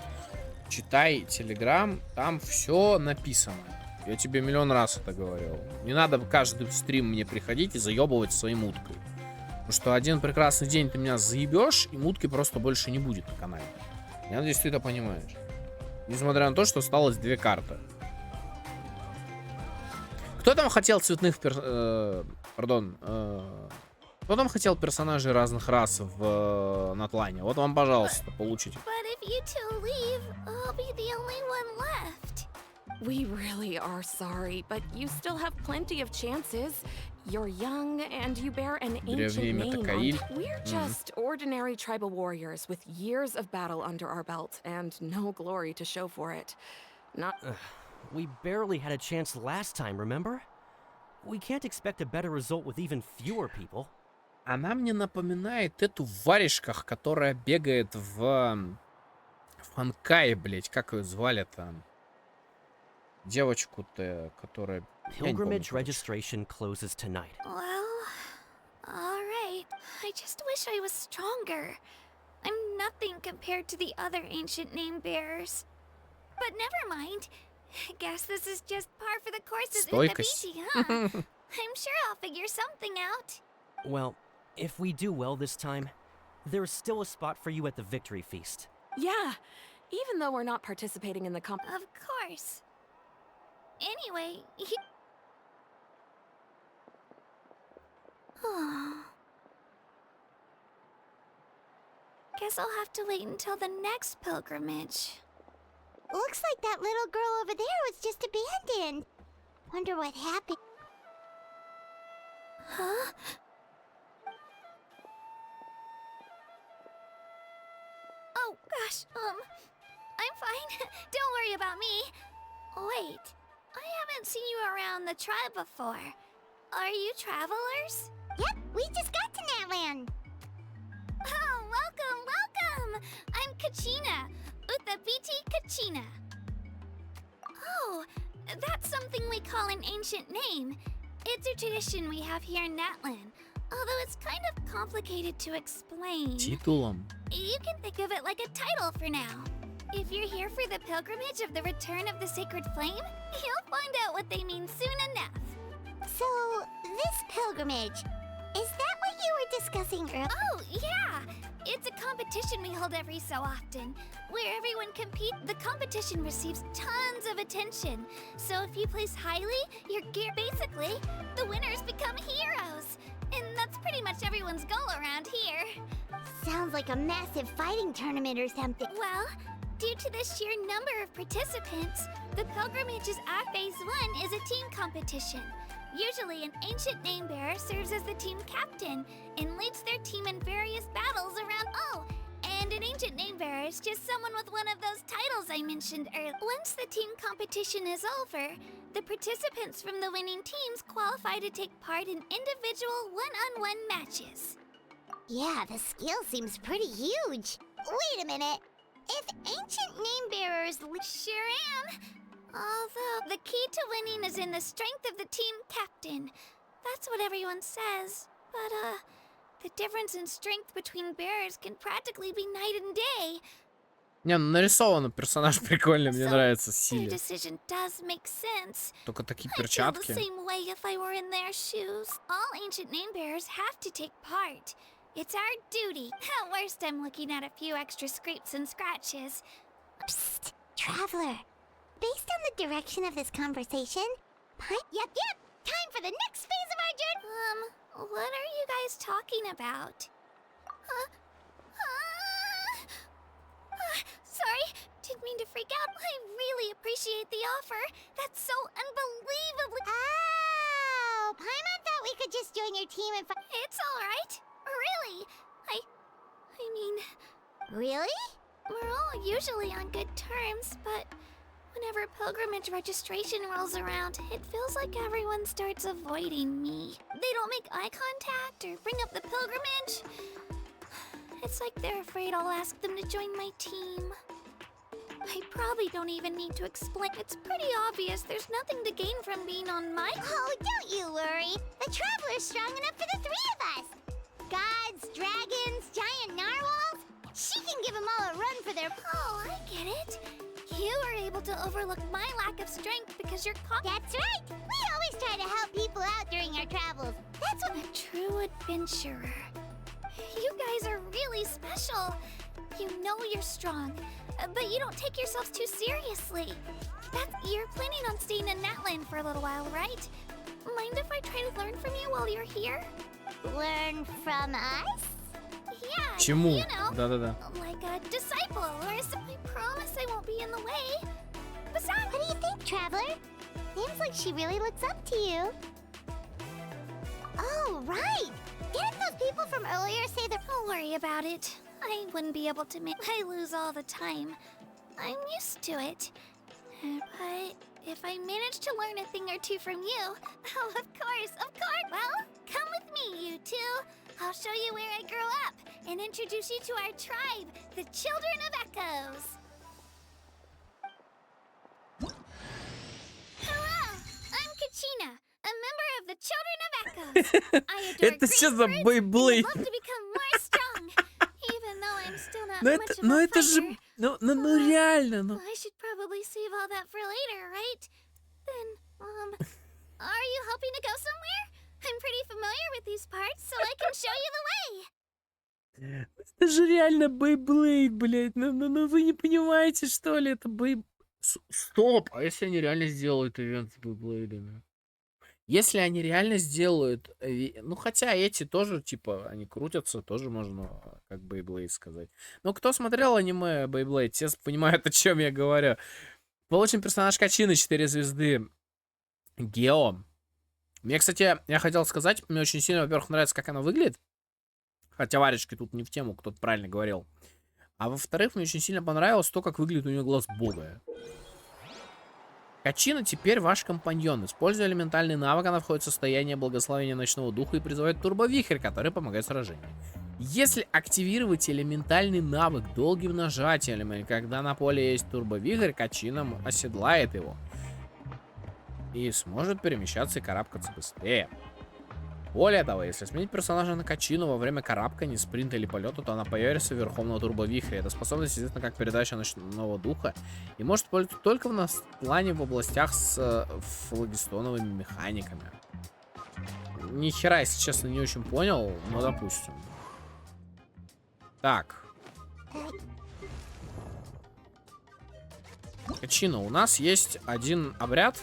Читай Телеграм, там все написано. Я тебе миллион раз это говорил. Не надо каждый стрим мне приходить и заебывать своей муткой. Потому что один прекрасный день ты меня заебешь, и мутки просто больше не будет на канале. Я надеюсь, ты это понимаешь. Несмотря на то, что осталось 2 карты. Кто там хотел цветных кто там хотел персонажей разных рас в Натлане? Вот вам, пожалуйста, получите. We really are sorry, but you still have plenty of chances. You're young and you bear an ancient name. We're just ordinary tribal warriors with years of battle under our belt and no glory to show for it. Not. We barely had a chance last time, remember? We can't expect a better result with even fewer people. Она мне напоминает эту в варежках, которая бегает в Ханкае, блять, как ее звали там? Девочку-то, которая... Pilgrimage registration closes tonight. Well, alright. I just wish I was stronger. I'm nothing compared to the other ancient name bearers. But never mind. I guess this is just par for the course as Стойкость. Это-запись, huh? I'm sure I'll figure something out. Well, if we do well this time, there's still a spot for you at the victory feast. Yeah, even though we're not participating in the Of course. Anyway, guess I'll have to wait until the next pilgrimage. Looks like that little girl over there was just abandoned. Wonder what happened. Huh? Oh gosh, I'm fine. Don't worry about me. Wait, I haven't seen you around the tribe before. Are you travelers? Yep, we just got to Natland. Oh, welcome! I'm Kachina. Utabiti Kachina. Oh, that's something we call an ancient name. It's a tradition we have here in Natland, although it's kind of complicated to explain. Титулом. You can think of it like a title for now. If you're here for the pilgrimage of the return of the sacred flame, you'll find out what they mean soon enough. So, this pilgrimage, is that what you were discussing earlier? Oh, yeah! It's a competition we hold every so often, where everyone competes. The competition receives tons of attention, so if you place highly, you're basically, the winners become heroes. And that's pretty much everyone's goal around here. Sounds like a massive fighting tournament or something. Well, due to the sheer number of participants, the pilgrimage's Phase 1 is a team competition. Usually, an ancient name bearer serves as the team captain and leads their team in various battles around. Oh, and an ancient name bearer is just someone with one of those titles I mentioned earlier. Once the team competition is over, the participants from the winning teams qualify to take part in individual one-on-one matches. Yeah, the skill seems pretty huge. Wait a minute. If ancient name bearers... Sure am. Although, the key to winning is in the strength of the team captain. That's what everyone says. But, the difference in strength between bearers can practically be night and day. Не, ну нарисован персонаж прикольный, мне нравится Their сильно. decision does make sense. Только такие I feel the перчатки. same way if I were in their shoes. All ancient name bearers have to take part. It's our duty. At worst, I'm looking at a few extra scrapes and scratches. Psst, traveler. Based on the direction of this conversation, Yep, time for the next phase of our journey. What are you guys talking about? Sorry, didn't mean to freak out. I really appreciate the offer. That's so unbelievably... Oh, Paimon thought we could just join your team and fight. It's all right. Really? I mean... Really? We're all usually on good terms, but whenever pilgrimage registration rolls around, it feels like everyone starts avoiding me. They don't make eye contact or bring up the pilgrimage. It's like they're afraid I'll ask them to join my team. I probably don't even need to explain. It's pretty obvious there's nothing to gain from being on my... Oh, don't you worry. The Traveler's strong enough for the three of us. Gods, dragons, giant narwhals. She can give them all a run for their... Oh, I get it. You were able to overlook my lack of strength because you're... That's right. We always try to help people out during our travels. That's what... A true adventurer. You guys are really special. You know you're strong, but you don't take yourselves too seriously. You're planning on staying in Natland for a little while, right? Mind if I try to learn from you while you're here? Learn from us? Yeah, Чему? you know, Да-да-да. like a disciple or something. I promise I won't be in the way. What do you think, Traveler? Seems like she really looks up to you. Oh, right! Didn't those people from earlier say that— Don't worry about it. I wouldn't be able to I lose all the time. I'm used to it. But if I manage to learn a thing or two from you... Oh, of course. Well, come with me, you two. I'll show you where I grew up and introduce you to our tribe, the Children of Echoes. Hello, I'm Kachina, a member of the Children of Echoes. I adore Это что за Beyblade? love to become more strong, even though I'm still not Ну much это, of ну a это же, fighter. ну реально, ну. I should probably save all that for later, right? Then, are you hoping to go somewhere? I'm pretty familiar with these parts, so I can show you the way. Это же реально Beyblade, блядь. Ну вы не понимаете, что ли? Это Стоп! А если они реально сделают ивент с Бейблейдами? Если они реально сделают... Ну, хотя эти тоже, типа, они крутятся, тоже можно как Beyblade сказать. Но кто смотрел аниме Beyblade, те понимают, о чем я говорю. Получим персонаж Качины, 4 звезды. Гео. Мне, кстати, я хотел сказать, мне очень сильно, во-первых, нравится, как она выглядит. Хотя варежки тут не в тему, кто-то правильно говорил. А во-вторых, мне очень сильно понравилось то, как выглядит у нее глаз бога. Качина теперь ваш компаньон. Используя элементальный навык, она входит в состояние благословения ночного духа и призывает турбовихрь, который помогает в сражении. Если активировать элементальный навык долгим нажатием, и когда на поле есть турбовихрь, Качина оседлает его. И сможет перемещаться и карабкаться быстрее. Более того, если сменить персонажа на Качину во время карабкания, спринта или полета, то она появится верхом на турбовихре. Эта способность известна как передача ночного духа и может использоваться только в плане в областях с флагистоновыми механиками. Ни хера, если честно, не очень понял, но допустим. Так. Качина, у нас есть один обряд.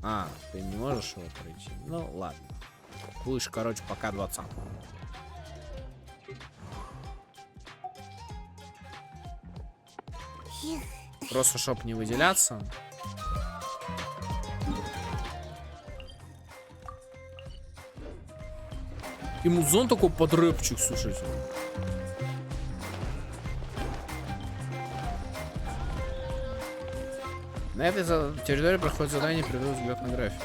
А, ты не можешь его пройти? Ну, ладно. Будешь, короче, пока 20. Просто, чтоб не выделяться. И музон такой подрывчик, слушайте. На этой территории проходит задание «Приведу взгляд на граффити».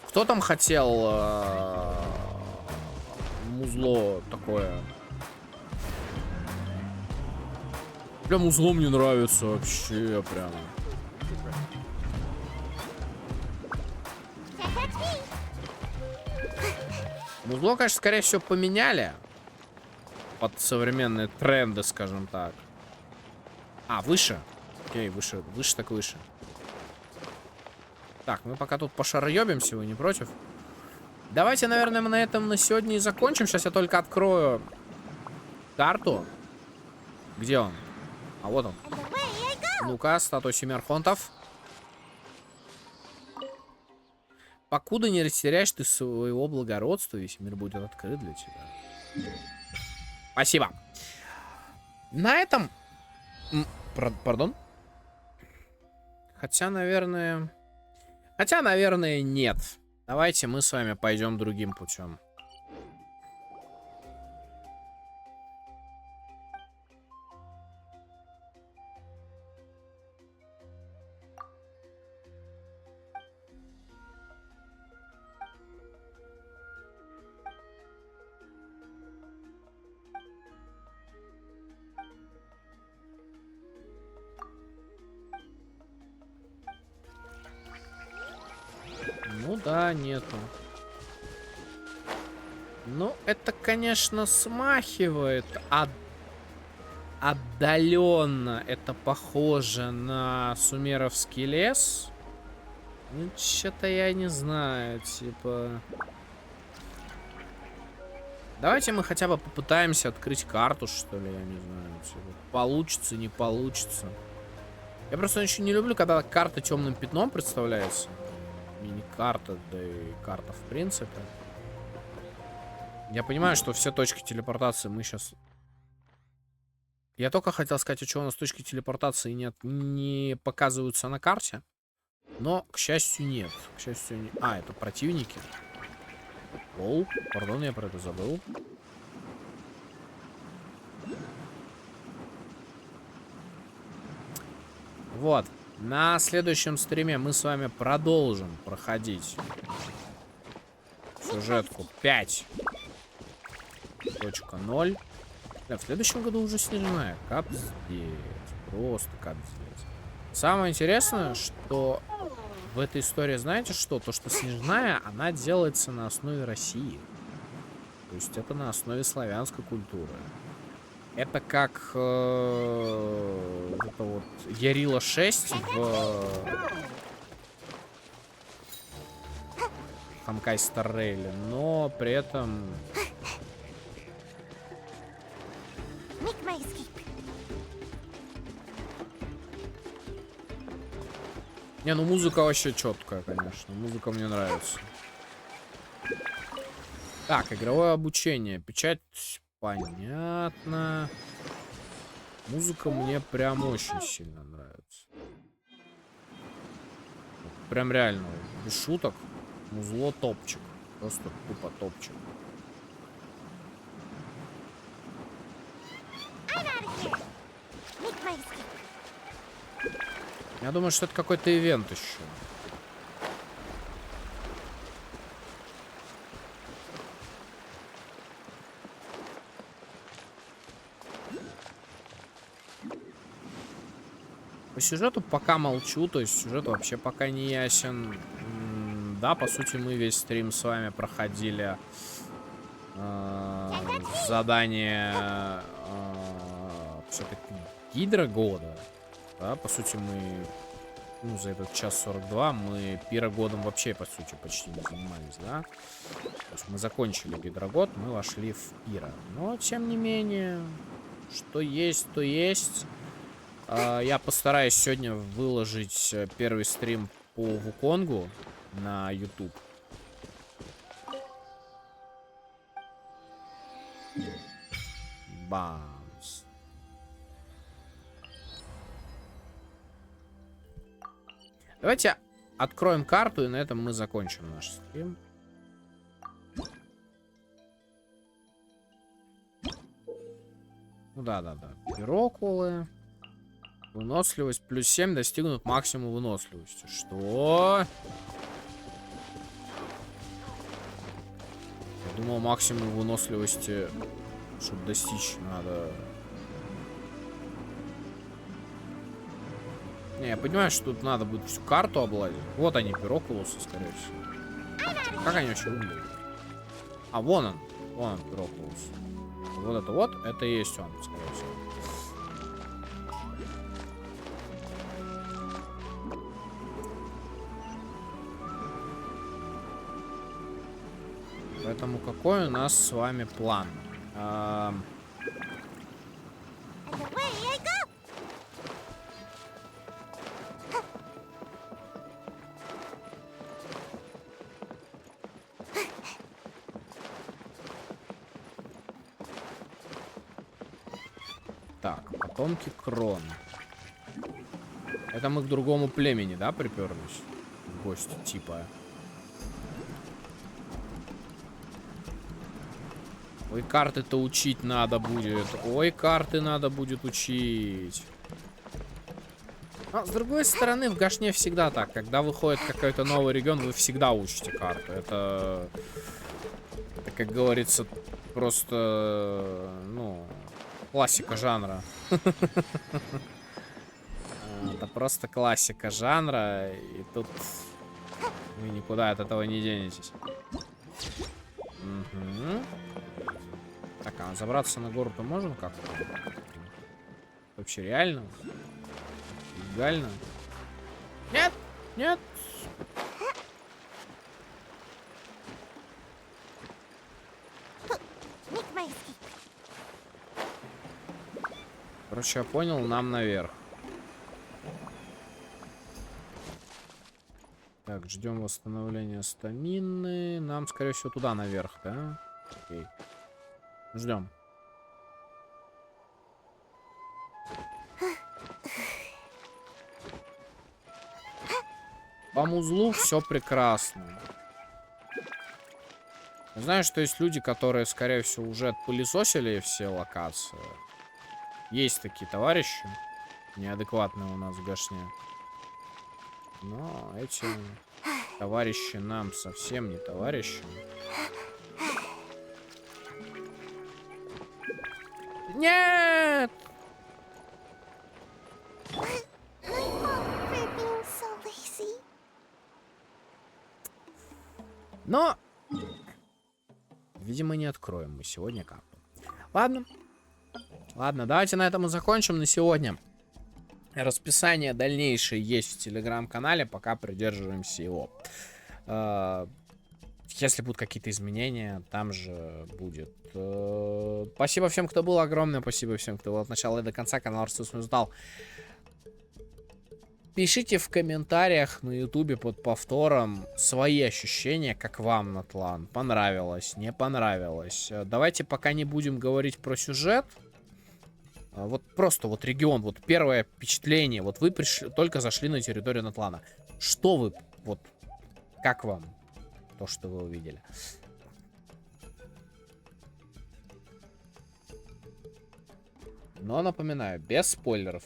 Кто там хотел музло такое? Прям музло мне нравится вообще, прям. Музло, конечно, скорее всего, поменяли под современные тренды, скажем так. А, выше. Окей, выше, выше так выше. Так, мы пока тут пошароебимся, вы не против? Давайте, наверное, мы на этом на сегодня и закончим. Сейчас я только открою карту. Где он? А вот он. Ну-ка, статуя 7 архонтов. Покуда не растеряешь ты своего благородства, весь мир будет открыт для тебя. Спасибо. На этом... Пардон? Хотя, наверное... нет. Давайте мы с вами пойдем другим путем. Ну да, нету. Ну, это, конечно, смахивает отдаленно. Это похоже на сумеровский лес. Ну, что-то я не знаю, типа... Давайте мы хотя бы попытаемся открыть карту, что ли, я не знаю. Типа, получится, не получится. Я просто очень не люблю, когда карта темным пятном представляется. Мне карта, да и карта в принципе. Я понимаю, что все точки телепортации мы сейчас... Я только хотел сказать, а что у нас точки телепортации не показываются на карте. Но, к счастью, нет. К счастью, не... А, это противники. Оу, пардон, я про это забыл. Вот. На следующем стриме мы с вами продолжим проходить сюжетку 5.0. В следующем году уже снежная. Капздец. Просто капздец. Самое интересное, что в этой истории, знаете что? То, что снежная, она делается на основе России. То есть это на основе славянской культуры. Это как это вот Ярила 6 в Ханкай Стар Рейле, но при этом не, ну музыка вообще четкая, конечно. Музыка мне нравится. Так, игровое обучение. Печать, понятно. Музыка мне прям очень сильно нравится. Прям реально, без шуток. Музло топчик. Просто тупо топчик. Я думаю, что это какой-то ивент еще. По сюжету пока молчу, то есть сюжет вообще пока не ясен. Да, по сути, мы весь стрим с вами проходили задание все-таки гидра года. Да, по сути, мы за этот час 42 мы пирогодом вообще, по сути, почти не занимались, да? То есть мы закончили гидрогод, мы вошли в пира. Но, тем не менее, что есть, то есть. Я постараюсь сегодня выложить первый стрим по Вуконгу на YouTube. Бамс. Давайте откроем карту, и на этом мы закончим наш стрим. Ну да. Пирокулы. Выносливость плюс 7 достигнут максимум выносливости. Что? Я думал, максимум выносливости, чтобы достичь, надо... Не, я понимаю, что тут надо будет всю карту облазить. Вот они, пирокулусы, скорее всего. Как они вообще выглядят? А, вон он, пирокулус. Вот, это и есть он, скорее всего. Поэтому какой у нас с вами план? Так, потомки Крон. Это мы к другому племени, да, приперлись? В гости, типа. Ой, карты-то учить надо будет. Ой, карты надо будет учить. Но, с другой стороны, в Гашне всегда так. Когда выходит какой-то новый регион, вы всегда учите карты. Это как говорится, просто, ну, классика жанра. Это просто классика жанра. И тут вы никуда от этого не денетесь. Так, а забраться на гору-то можно как-то? Вообще реально? Легально? Нет! Нет! Короче, я понял, нам наверх. Так, Так, ждем восстановления стамины. Нам, скорее всего, туда наверх, да? Окей. Ждем. По музлу все прекрасно. Знаю, что есть люди, которые, скорее всего, уже отпылесосили все локации. Есть такие товарищи. Неадекватные у нас в Гашне. Но эти товарищи нам совсем не товарищи. Нет! Но, видимо, не откроем мы сегодня карту. Ладно. Ладно, давайте на этом и закончим на сегодня. Расписание дальнейшее есть в телеграм-канале, пока придерживаемся его. Если будут какие-то изменения, там же будет. Спасибо всем, кто был, огромное спасибо всем, кто был от начала и до конца. Канал Artsivus ждал. Пишите в комментариях на ютубе под повтором свои ощущения, как вам Натлан. Понравилось, не понравилось. Давайте пока не будем говорить про сюжет. Вот просто вот регион, вот первое впечатление. Вот вы пришли, только зашли на территорию Натлана. Что вы, вот, как вам то, что вы увидели? Но напоминаю, без спойлеров.